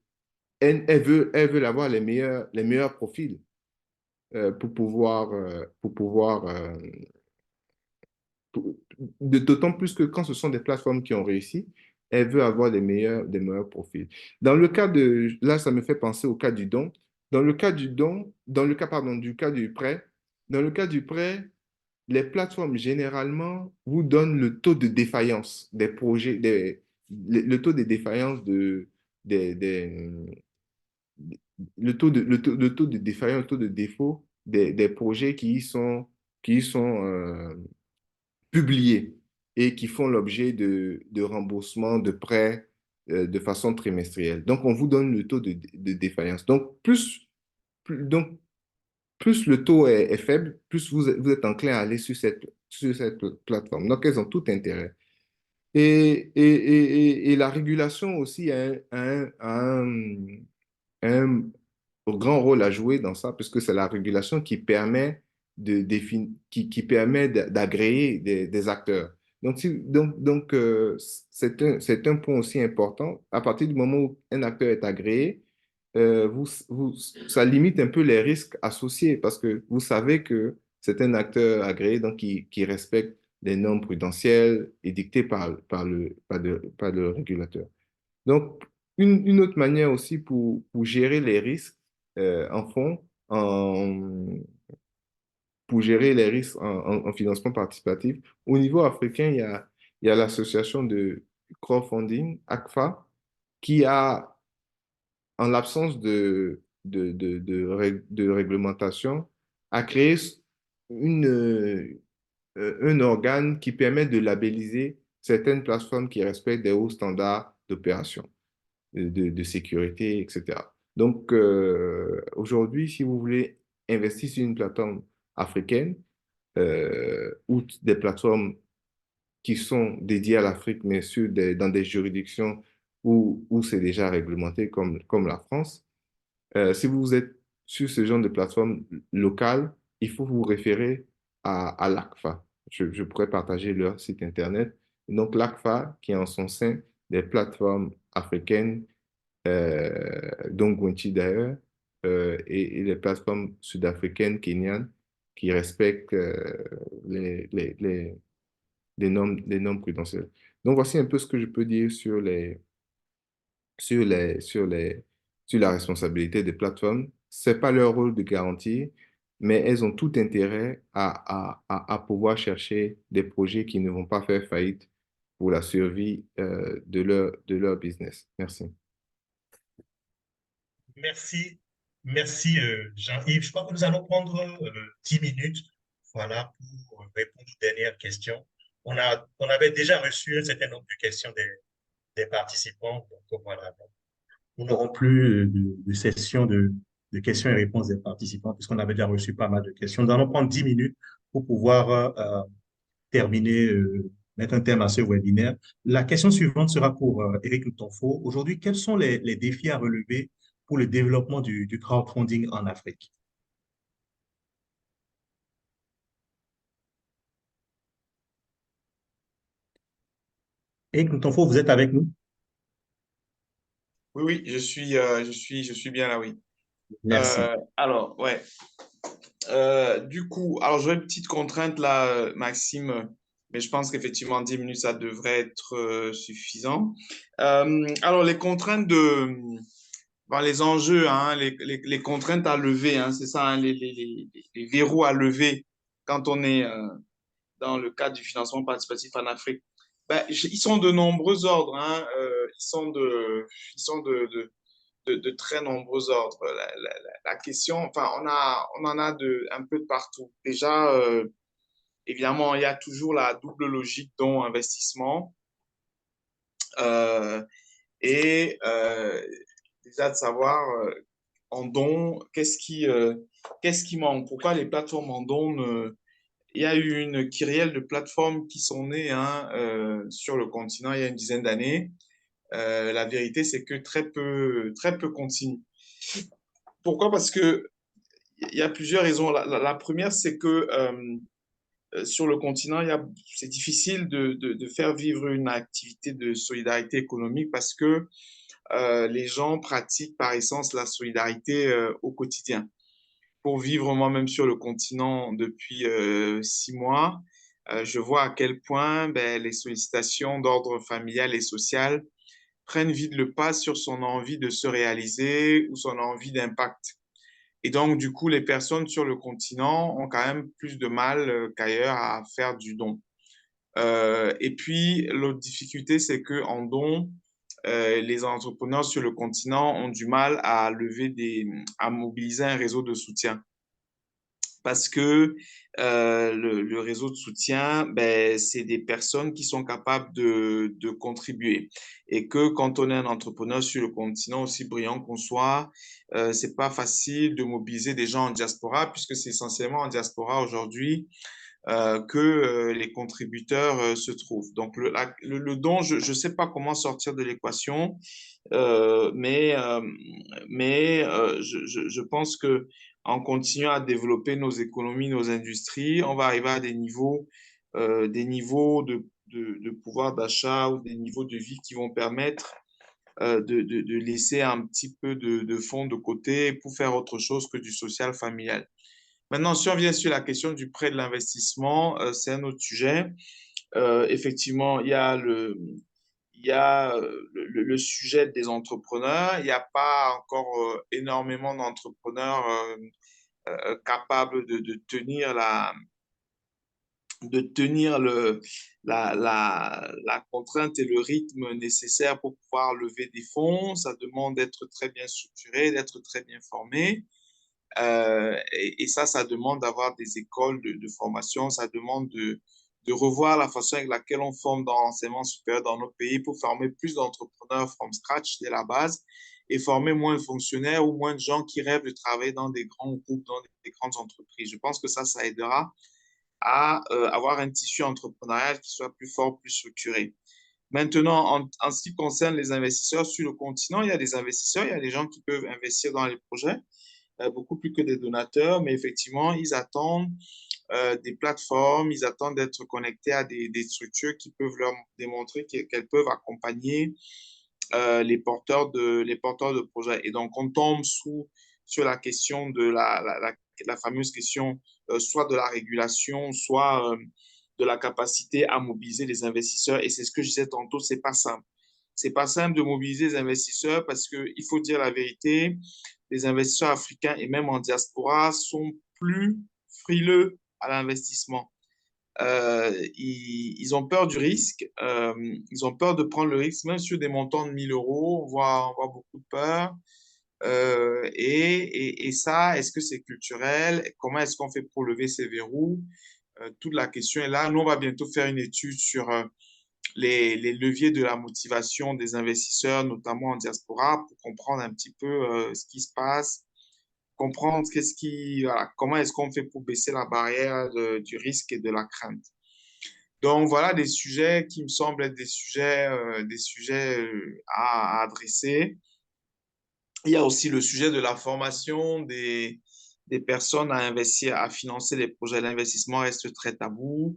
elle veut avoir les meilleurs profils pour pouvoir d'autant plus que quand ce sont des plateformes qui ont réussi, elle veut avoir des meilleurs profils. Là, ça me fait penser au cas du don. Dans le cas, pardon, du cas du prêt, dans le cas du prêt, les plateformes généralement vous donnent le taux de défaillance des projets, le taux de défaillance des, le taux de défaillance, le taux de défaut des projets qui y sont publiés et qui font l'objet de remboursement de prêts de façon trimestrielle. Donc, on vous donne le taux de défaillance. Donc, donc, plus le taux est faible, plus vous êtes enclin à aller sur cette plateforme. Donc, elles ont tout intérêt. Et la régulation aussi a un grand rôle à jouer dans ça, puisque c'est la régulation qui permet qui permet d'agréer des acteurs. C'est un point aussi important. À partir du moment où un acteur est agréé, ça limite un peu les risques associés parce que vous savez que c'est un acteur agréé donc qui respecte les normes prudentielles édictées par le régulateur. Donc, une autre manière aussi pour gérer les risques en fond, pour gérer les risques en financement participatif, au niveau africain, il y a l'association de crowdfunding, ACFA, qui a, en l'absence de réglementation, a créé un organe qui permet de labelliser certaines plateformes qui respectent des hauts standards d'opération de sécurité, etc. Donc, aujourd'hui, si vous voulez investir sur une plateforme africaine ou des plateformes qui sont dédiées à l'Afrique, mais dans des juridictions où c'est déjà réglementé comme la France. Si vous êtes sur ce genre de plateforme locale, il faut vous référer à l'ACFA. Je pourrais partager leur site Internet. Donc, l'ACFA, qui est en son sein des plateformes africaines, dont Gwenchi d'ailleurs, et les plateformes sud-africaines, kenyanes, qui respectent les normes prudentielles. Donc, voici un peu ce que je peux dire sur sur la responsabilité des plateformes. C'est pas leur rôle de garantir, mais elles ont tout intérêt à pouvoir chercher des projets qui ne vont pas faire faillite pour la survie de leur business. Merci. Merci, merci Jean-Yves. Je crois que nous allons prendre 10 minutes voilà, pour répondre aux dernières questions. On avait déjà reçu un certain nombre de questions des participants. Donc, voilà, nous n'aurons plus de session de questions et réponses des participants puisqu'on avait déjà reçu pas mal de questions. Nous allons prendre 10 minutes pour pouvoir terminer, mettre un terme à ce webinaire. La question suivante sera pour Éric Lutonfo. Aujourd'hui, quels sont les défis à relever pour le développement du crowdfunding en Afrique? Éric Lutonfo, vous êtes avec nous? Oui, oui, je suis bien là, oui. Merci. Alors, ouais. Du coup, alors j'aurais une petite contrainte là, Maxime, mais je pense qu'effectivement 10 minutes, ça devrait être suffisant. Alors, les contraintes bon, les enjeux, hein, les contraintes à lever, hein, c'est ça, hein, les verrous à lever quand on est dans le cadre du financement participatif en Afrique. Ben, ils sont de nombreux ordres, hein, ils sont de très nombreux ordres. La question, enfin, on en a un peu de partout. Déjà, évidemment, il y a toujours la double logique don investissement euh, et déjà de savoir en don, qu'est-ce qui manque, pourquoi les plateformes en don il y a eu une kyrielle de plateformes qui sont nées hein, sur le continent il y a une dizaine d'années. La vérité, c'est que très peu continuent. Pourquoi? Parce que il y a plusieurs raisons. La première, c'est que sur le continent, c'est difficile de faire vivre une activité de solidarité économique parce que les gens pratiquent par essence la solidarité au quotidien. Pour vivre moi-même sur le continent depuis 6 mois, je vois à quel point ben, les sollicitations d'ordre familial et social prennent vite le pas sur son envie de se réaliser ou son envie d'impact. Et donc, du coup, les personnes sur le continent ont quand même plus de mal qu'ailleurs à faire du don. Et puis, l'autre difficulté, c'est que en don, les entrepreneurs sur le continent ont du mal à mobiliser un réseau de soutien parce que le réseau de soutien, ben, c'est des personnes qui sont capables de contribuer. Et que quand on est un entrepreneur sur le continent, aussi brillant qu'on soit, c'est pas facile de mobiliser des gens en diaspora, puisque c'est essentiellement en diaspora aujourd'hui que les contributeurs se trouvent. Donc, le don, je ne sais pas comment sortir de l'équation, euh, mais, euh, je pense que en continuant à développer nos économies, nos industries, on va arriver à des niveaux de pouvoir d'achat ou des niveaux de vie qui vont permettre de laisser un petit peu de fonds de côté pour faire autre chose que du social familial. Maintenant, si on vient sur la question du prêt de l'investissement, c'est un autre sujet. Effectivement, il y a le sujet des entrepreneurs. Il n'y a pas encore énormément d'entrepreneurs capables de tenir la contrainte et le rythme nécessaire pour pouvoir lever des fonds. Ça demande d'être très bien structuré, d'être très bien formé. Et ça demande d'avoir des écoles de formation, ça demande de revoir la façon avec laquelle on forme dans l'enseignement supérieur dans nos pays pour former plus d'entrepreneurs from scratch dès la base et former moins de fonctionnaires ou moins de gens qui rêvent de travailler dans des grands groupes, dans des grandes entreprises. Je pense que ça aidera à avoir un tissu entrepreneurial qui soit plus fort, plus structuré. Maintenant, en ce qui concerne les investisseurs sur le continent, il y a des investisseurs, il y a des gens qui peuvent investir dans les projets, beaucoup plus que des donateurs, mais effectivement, ils attendent des plateformes, ils attendent d'être connectés à des structures qui peuvent leur démontrer qu'elles peuvent accompagner les porteurs de projets. Et donc, on tombe sur la question de la fameuse question soit de la régulation, soit de la capacité à mobiliser les investisseurs. Et c'est ce que je disais tantôt, c'est pas simple. C'est pas simple de mobiliser les investisseurs parce qu'il faut dire la vérité, les investisseurs africains et même en diaspora sont plus frileux à l'investissement. Ils ont peur du risque, ils ont peur de prendre le risque, même sur des montants de 1000 euros, on voit beaucoup de peur. Et ça, est-ce que c'est culturel? Comment est-ce qu'on fait pour lever ces verrous? Toute la question est là. Nous, on va bientôt faire une étude sur les leviers de la motivation des investisseurs, notamment en diaspora, pour comprendre un petit peu ce qui se passe, comprendre voilà, comment est-ce qu'on fait pour baisser la barrière du risque et de la crainte. Donc voilà des sujets qui me semblent être des sujets à adresser. Il y a aussi le sujet de la formation des personnes à investir, à financer les projets. L'investissement reste très tabou.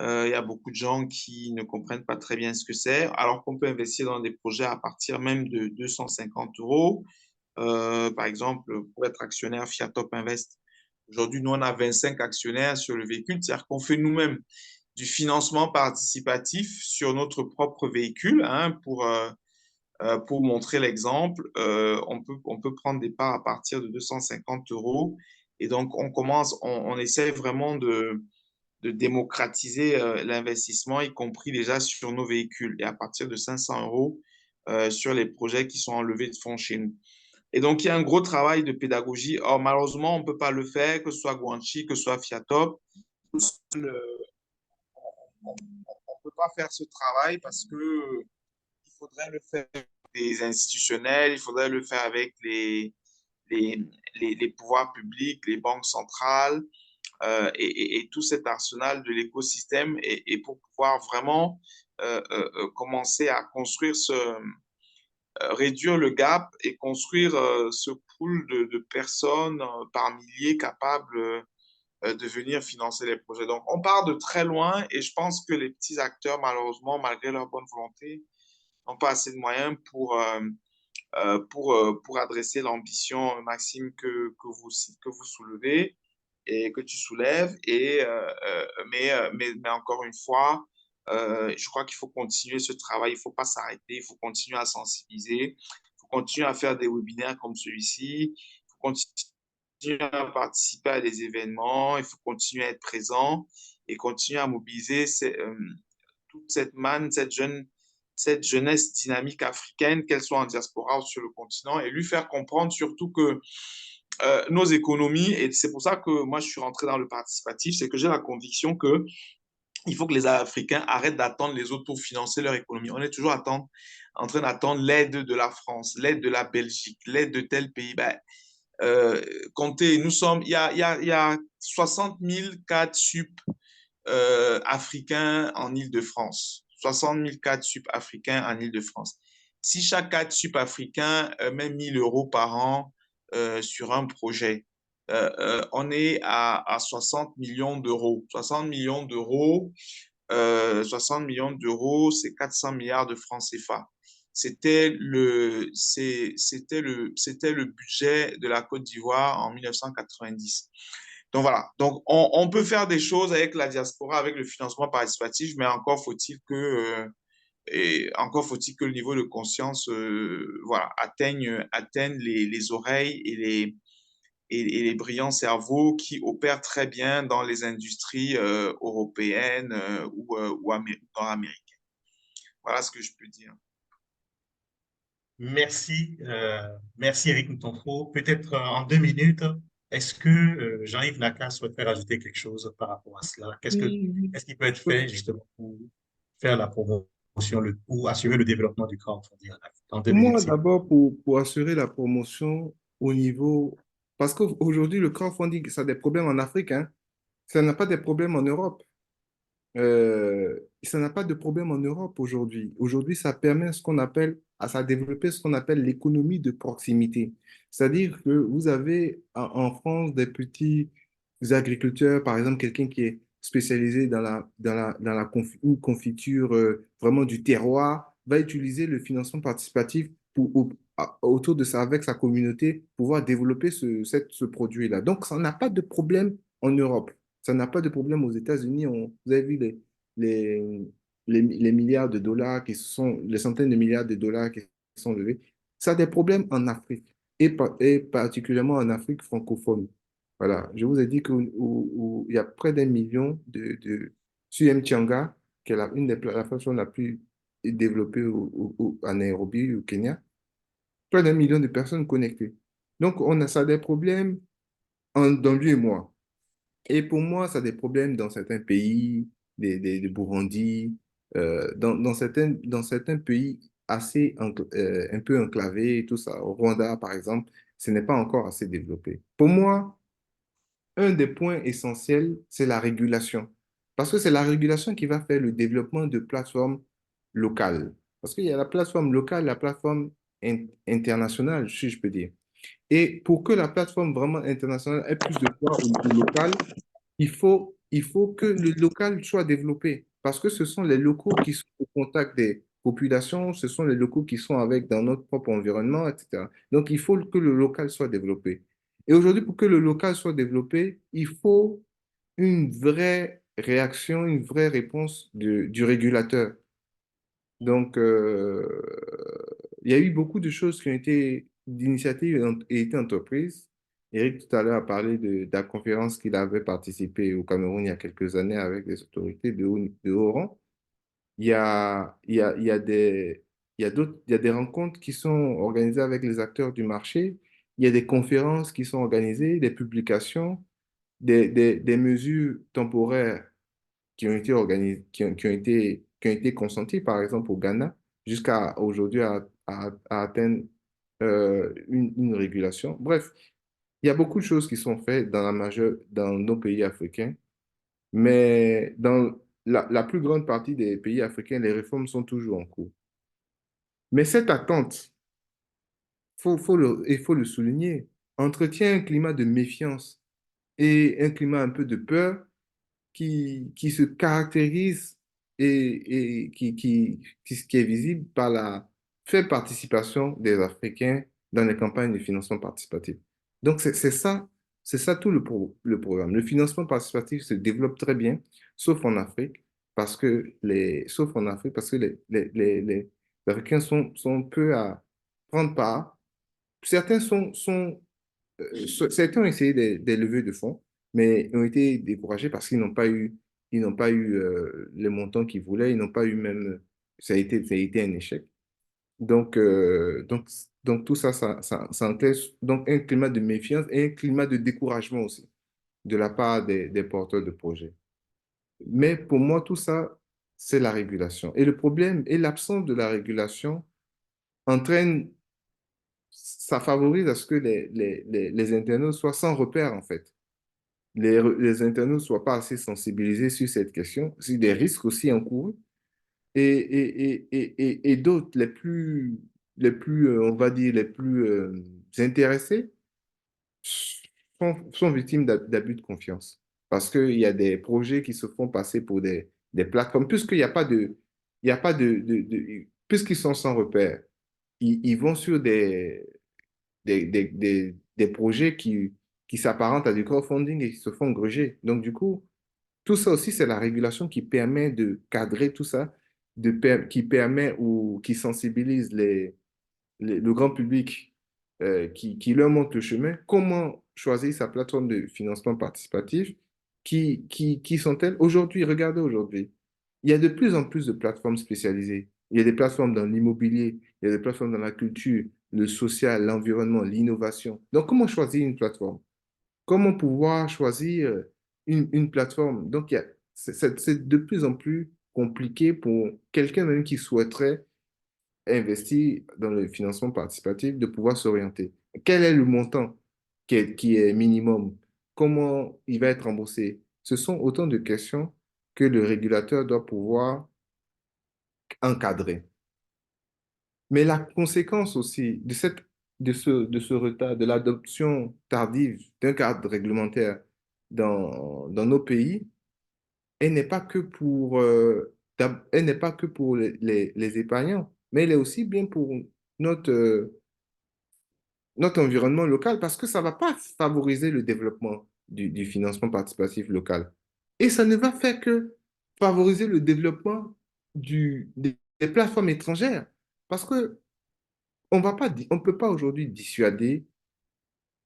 Il y a beaucoup de gens qui ne comprennent pas très bien ce que c'est, alors qu'on peut investir dans des projets à partir même de 250 euros. Par exemple, pour être actionnaire Fiatop Invest, aujourd'hui, nous, on a 25 actionnaires sur le véhicule, c'est-à-dire qu'on fait nous-mêmes du financement participatif sur notre propre véhicule hein, pour montrer l'exemple. On peut prendre des parts à partir de 250 euros. Et donc, on essaie vraiment de démocratiser l'investissement, y compris déjà sur nos véhicules, et à partir de 500 euros sur les projets qui sont en levée de fonds chez nous. Et donc, il y a un gros travail de pédagogie. Or, malheureusement, on ne peut pas le faire, que ce soit Guanchi, que ce soit Fiatop. On ne peut pas faire ce travail parce que il faudrait le faire avec des institutionnels, il faudrait le faire avec les, les pouvoirs publics, les banques centrales et tout cet arsenal de l'écosystème et pour pouvoir vraiment commencer à construire réduire le gap et construire ce pool de personnes par milliers capables de venir financer les projets. Donc, on part de très loin et je pense que les petits acteurs, malheureusement, malgré leur bonne volonté, n'ont pas assez de moyens pour adresser l'ambition, Maxime, que vous soulevez et que tu soulèves. Mais encore une fois, je crois qu'il faut continuer ce travail, il ne faut pas s'arrêter, il faut continuer à sensibiliser, il faut continuer à faire des webinaires comme celui-ci, il faut continuer à participer à des événements, il faut continuer à être présent et continuer à mobiliser toute cette manne, cette jeunesse dynamique africaine, qu'elle soit en diaspora ou sur le continent, et lui faire comprendre surtout que nos économies, et c'est pour ça que moi je suis rentré dans le participatif, c'est que j'ai la conviction que il faut que les Africains arrêtent d'attendre les autres pour financer leur économie. On est toujours en train d'attendre l'aide de la France, l'aide de la Belgique, l'aide de tel pays. Ben, comptez, il y a 60 000 cas de sup africains en Île-de-France. 60 000 cas de sup africains en Île-de-France. Si chaque cas de sup africain met 1000 euros par an sur un projet, on est à 60 millions d'euros. 60 millions d'euros, 60 millions d'euros, c'est 400 milliards de francs CFA. C'était le budget de la Côte d'Ivoire en 1990. Donc voilà, donc on peut faire des choses avec la diaspora, avec le financement participatif, mais encore faut-il que le niveau de conscience voilà, atteigne les oreilles et les brillants cerveaux qui opèrent très bien dans les industries européennes ou nord-américaines. Voilà ce que je peux dire. Merci, merci Eric Moutonfo. Peut-être en 2 minutes, est-ce que Jean-Yves Naka souhaiterait rajouter quelque chose par rapport à cela? Oui, oui. Qu'est-ce qui peut être fait justement pour faire la promotion ou assurer le développement du crowdfunding en 2 minutes, Moi, s'il vous plaît? d'abord, pour assurer la promotion au niveau... Parce qu'aujourd'hui, le crowdfunding, ça a des problèmes en Afrique, hein. Ça n'a pas des problèmes en Europe. ça n'a pas de problème en Europe aujourd'hui. Aujourd'hui, ça permet ça a développé ce qu'on appelle l'économie de proximité. C'est-à-dire que vous avez en France des petits agriculteurs, par exemple, quelqu'un qui est spécialisé dans une confiture vraiment du terroir, va utiliser le financement participatif autour de ça, avec sa communauté, pouvoir développer ce produit-là. Donc, ça n'a pas de problème en Europe. Ça n'a pas de problème aux États-Unis. Vous avez vu les, les milliards de dollars les centaines de milliards de dollars qui sont levés. Ça a des problèmes en Afrique et particulièrement en Afrique francophone. Voilà. Je vous ai dit qu'il y a près d'un million sur Mchanga, qui est une des plateformes la plus développée à Nairobi, au Kenya. Près d'un million de personnes connectées. Donc, ça a des problèmes dans lui et moi. Et pour moi, ça a des problèmes dans certains pays, des Burundi, dans certains pays un peu enclavés, tout ça. Au Rwanda, par exemple, ce n'est pas encore assez développé. Pour moi, un des points essentiels, c'est la régulation. Parce que c'est la régulation qui va faire le développement de plateformes locales. Parce qu'il y a la plateforme locale, la plateforme internationale, si je peux dire. Et pour que la plateforme vraiment internationale ait plus de poids au local, il faut que le local soit développé parce que ce sont les locaux qui sont au contact des populations, ce sont les locaux qui sont dans notre propre environnement, etc. Donc, il faut que le local soit développé. Et aujourd'hui, pour que le local soit développé, il faut une vraie réaction, une vraie réponse du régulateur. Donc, il y a eu beaucoup de choses qui ont d'initiatives ont été entreprises. Eric, tout à l'heure, a parlé de la conférence qu'il avait participé au Cameroun il y a quelques années avec des autorités de haut rang. Il y a il y a des rencontres qui sont organisées avec les acteurs du marché. Il y a des conférences qui sont organisées, des publications, des mesures temporaires qui ont été organisées, qui ont été consenties, par exemple au Ghana, jusqu'à aujourd'hui à atteindre une régulation. Bref, il y a beaucoup de choses qui sont faites dans nos pays africains, mais dans la plus grande partie des pays africains, les réformes sont toujours en cours. Mais cette attente, il faut le souligner, entretient un climat de méfiance et un climat un peu de peur qui se caractérise et qui est visible par la faible participation des Africains dans les campagnes de financement participatif. Donc, c'est ça tout le programme. Le financement participatif se développe très bien, sauf en Afrique, sauf en Afrique, parce que les Africains sont peu à prendre part. Certains certains ont essayé des levées de fonds, mais ont été découragés parce ils n'ont pas eu les montants qu'ils voulaient, ils n'ont pas eu même, ça a été un échec. Donc, donc tout ça, ça enclenche donc un climat de méfiance et un climat de découragement aussi de la part des porteurs de projets. Mais pour moi, tout ça, c'est la régulation. Et le problème et l'absence de la régulation entraîne ça favorise à ce que les internautes soient sans repère, en fait. Les internautes ne soient pas assez sensibilisés sur cette question, sur des risques aussi encourus, et d'autres, on va dire, les plus intéressés, sont victimes d'abus de confiance. Parce qu'il y a des projets qui se font passer pour des plateformes, puisqu'il n'y a pas il y a pas puisqu'ils sont sans repère, ils vont sur des projets qui s'apparentent à du crowdfunding et qui se font gruger. Donc, du coup, tout ça aussi, c'est la régulation qui permet de cadrer tout ça, qui permet ou qui sensibilise le grand public qui leur montre le chemin. Comment choisir sa plateforme de financement participatif? Qui sont-elles? Aujourd'hui, regardez aujourd'hui. Il y a de plus en plus de plateformes spécialisées. Il y a des plateformes dans l'immobilier, il y a des plateformes dans la culture, le social, l'environnement, l'innovation. Donc, comment choisir une plateforme? Comment pouvoir choisir une plateforme? Donc, c'est de plus en plus compliqué pour quelqu'un même qui souhaiterait investir dans le financement participatif de pouvoir s'orienter. Quel est le montant qui est minimum? Comment il va être remboursé? Ce sont autant de questions que le régulateur doit pouvoir encadrer. Mais la conséquence aussi de ce retard, de l'adoption tardive d'un cadre réglementaire dans nos pays, elle n'est pas que pour, elle n'est pas que pour les épargnants, mais elle est aussi bien pour notre, notre environnement local parce que ça ne va pas favoriser le développement du financement participatif local. Et ça ne va faire que favoriser le développement des plateformes étrangères. Parce que on peut pas aujourd'hui dissuader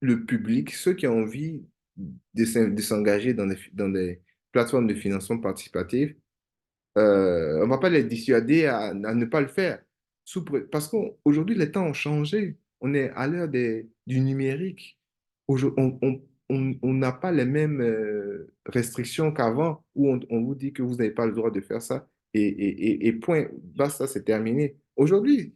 le public, ceux qui ont envie de s'engager dans des plateformes de financement participatif, on ne va pas les dissuader à ne pas le faire. Parce qu'aujourd'hui, les temps ont changé. On est à l'heure du numérique. On n'a pas les mêmes restrictions qu'avant où on vous dit que vous n'avez pas le droit de faire ça et point. Basta, c'est terminé. Aujourd'hui,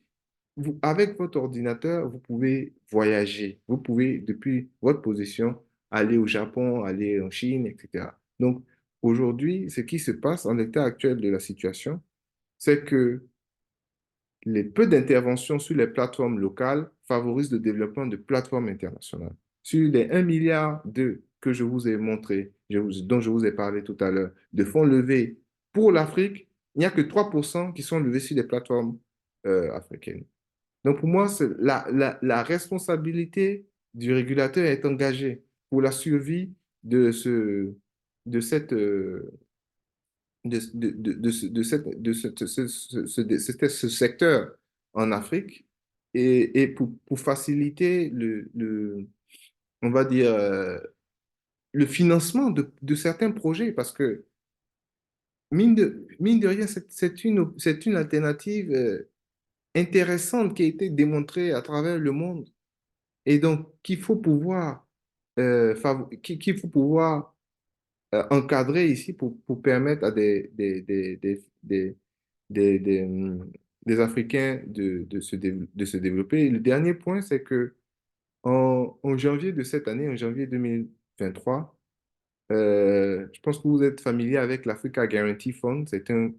avec votre ordinateur, vous pouvez voyager. Vous pouvez, depuis votre position, aller au Japon, aller en Chine, etc. Donc, aujourd'hui, ce qui se passe en l'état actuel de la situation, c'est que les peu d'interventions sur les plateformes locales favorisent le développement de plateformes internationales. Sur les 1,2 milliard que je vous ai montré, dont je vous ai parlé tout à l'heure, de fonds levés pour l'Afrique, il n'y a que 3% qui sont levés sur les plateformes africaines. Donc, pour moi, la responsabilité du régulateur est engagée pour la survie de de cette, ce secteur en Afrique et pour faciliter on va dire, le financement de certains projets parce que, mine de rien, c'est une alternative intéressante qui a été démontrée à travers le monde. Et donc, qu'il faut pouvoir encadrer ici pour permettre à des Africains de se développer. Et le dernier point, c'est que en janvier de cette année, en janvier 2023, je pense que vous êtes familier avec l'Africa Guarantee Fund. C'est un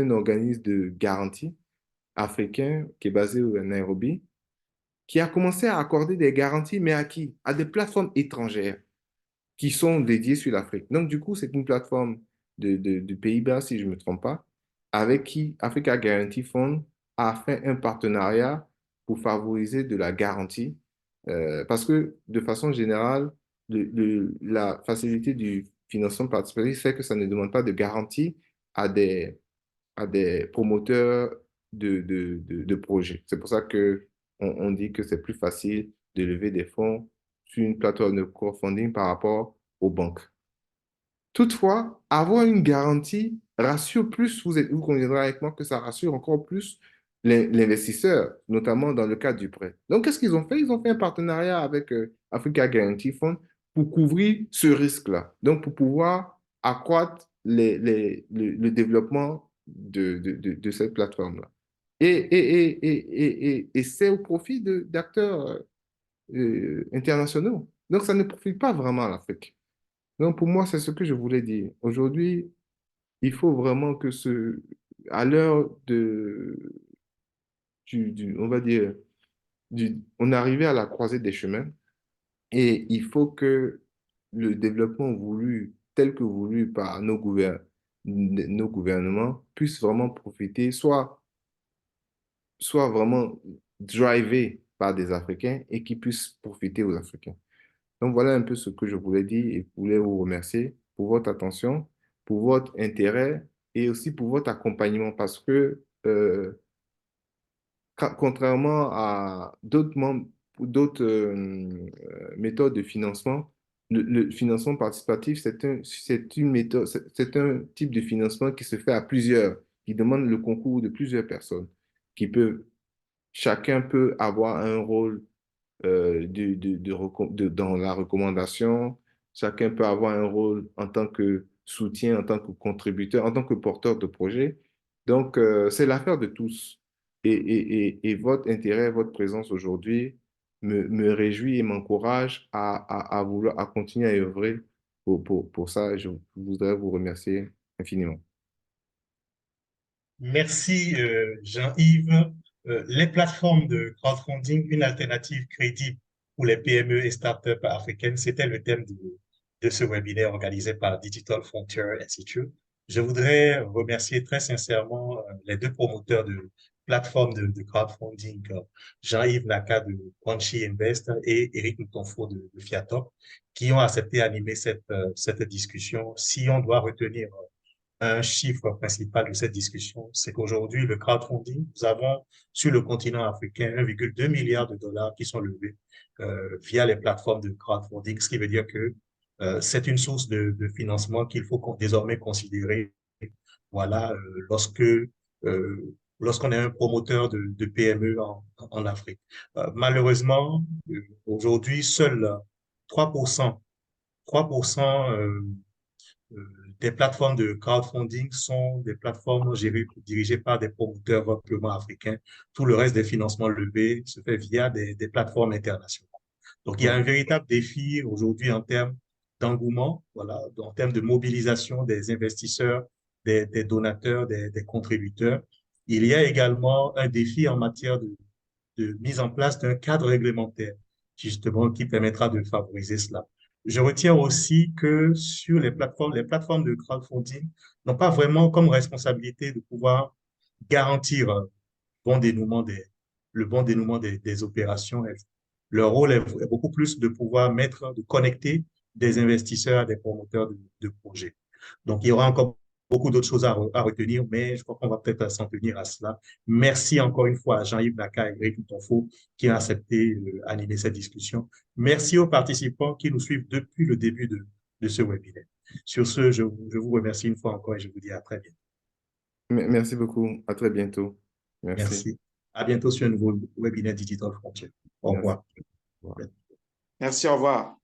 organisme de garantie africain qui est basé à Nairobi, qui a commencé à accorder des garanties, mais à qui? À des plateformes étrangères qui sont dédiées sur l'Afrique. Donc, du coup, c'est une plateforme du Pays-Bas, si je ne me trompe pas, avec qui Africa Guarantee Fund a fait un partenariat pour favoriser de la garantie. Parce que, de façon générale, la facilité du financement participatif fait que ça ne demande pas de garantie à à des promoteurs de projets. C'est pour ça que on dit que c'est plus facile de lever des fonds sur une plateforme de crowdfunding par rapport aux banques. Toutefois, avoir une garantie rassure plus, vous conviendrez avec moi que ça rassure encore plus l'investisseur, notamment dans le cadre du prêt. Donc, qu'est-ce qu'ils ont fait? Ils ont fait un partenariat avec Africa Guarantee Fund pour couvrir ce risque-là. Donc, pour pouvoir accroître le développement de cette plateforme-là. Et c'est au profit d'acteurs internationaux. Donc, ça ne profite pas vraiment à l'Afrique. Donc, pour moi, c'est ce que je voulais dire. Aujourd'hui, il faut vraiment à l'heure on va dire, on est arrivé à la croisée des chemins et il faut que le développement voulu, tel que voulu par nos gouvernements, puisse vraiment profiter, soit vraiment drivé par des Africains et qui puisse profiter aux Africains. Donc voilà un peu ce que je voulais dire et je voulais vous remercier pour votre attention, pour votre intérêt et aussi pour votre accompagnement parce que contrairement à d'autres méthodes de financement, le financement participatif, c'est une méthode, c'est un type de financement qui se fait à plusieurs, qui demande le concours de plusieurs personnes, qui peuvent, chacun peut avoir un rôle dans la recommandation. Chacun peut avoir un rôle en tant que soutien, en tant que contributeur, en tant que porteur de projet. Donc, c'est l'affaire de tous. Et votre intérêt, votre présence aujourd'hui me réjouit et m'encourage à continuer à œuvrer pour ça. Je voudrais vous remercier infiniment. Merci, Jean-Yves. Les plateformes de crowdfunding, une alternative crédible pour les PME et startups africaines, c'était le thème de ce webinaire organisé par Digital Frontier Institute. Je voudrais remercier très sincèrement les deux promoteurs de plateformes de crowdfunding, Jean-Yves Naka de Quanchi Invest et Eric Moutonfo de Fiatop, qui ont accepté d'animer cette discussion. Si on doit retenir un chiffre principal de cette discussion, c'est qu'aujourd'hui, le crowdfunding, nous avons sur le continent africain 1,2 milliard de dollars qui sont levés via les plateformes de crowdfunding, ce qui veut dire que c'est une source de financement qu'il faut désormais considérer. Voilà, lorsqu'on est un promoteur de PME en Afrique. Malheureusement, aujourd'hui, seuls 3%, 3% euh, des plateformes de crowdfunding sont des plateformes gérées, dirigées par des promoteurs purement africains. Tout le reste des financements levés se fait via des plateformes internationales. Donc, il y a un véritable défi aujourd'hui en termes d'engouement, voilà, en termes de mobilisation des investisseurs, des donateurs, des contributeurs. Il y a également un défi en matière de mise en place d'un cadre réglementaire, justement, qui permettra de favoriser cela. Je retiens aussi que sur les plateformes de crowdfunding n'ont pas vraiment comme responsabilité de pouvoir garantir bon dénouement le bon dénouement des opérations. Leur rôle est beaucoup plus de pouvoir de connecter des investisseurs à des promoteurs de projets. Donc, il y aura encore beaucoup d'autres choses à retenir, mais je crois qu'on va peut-être s'en tenir à cela. Merci encore une fois à Jean-Yves Naka et Eric Moutonfo qui ont accepté d'animer cette discussion. Merci aux participants qui nous suivent depuis le début de ce webinaire. Sur ce, je vous remercie une fois encore et je vous dis à très bientôt. Merci beaucoup. À très bientôt. Merci. Merci. À bientôt sur un nouveau webinaire Digital Frontier. Au Merci. revoir. Au revoir. Merci, au revoir.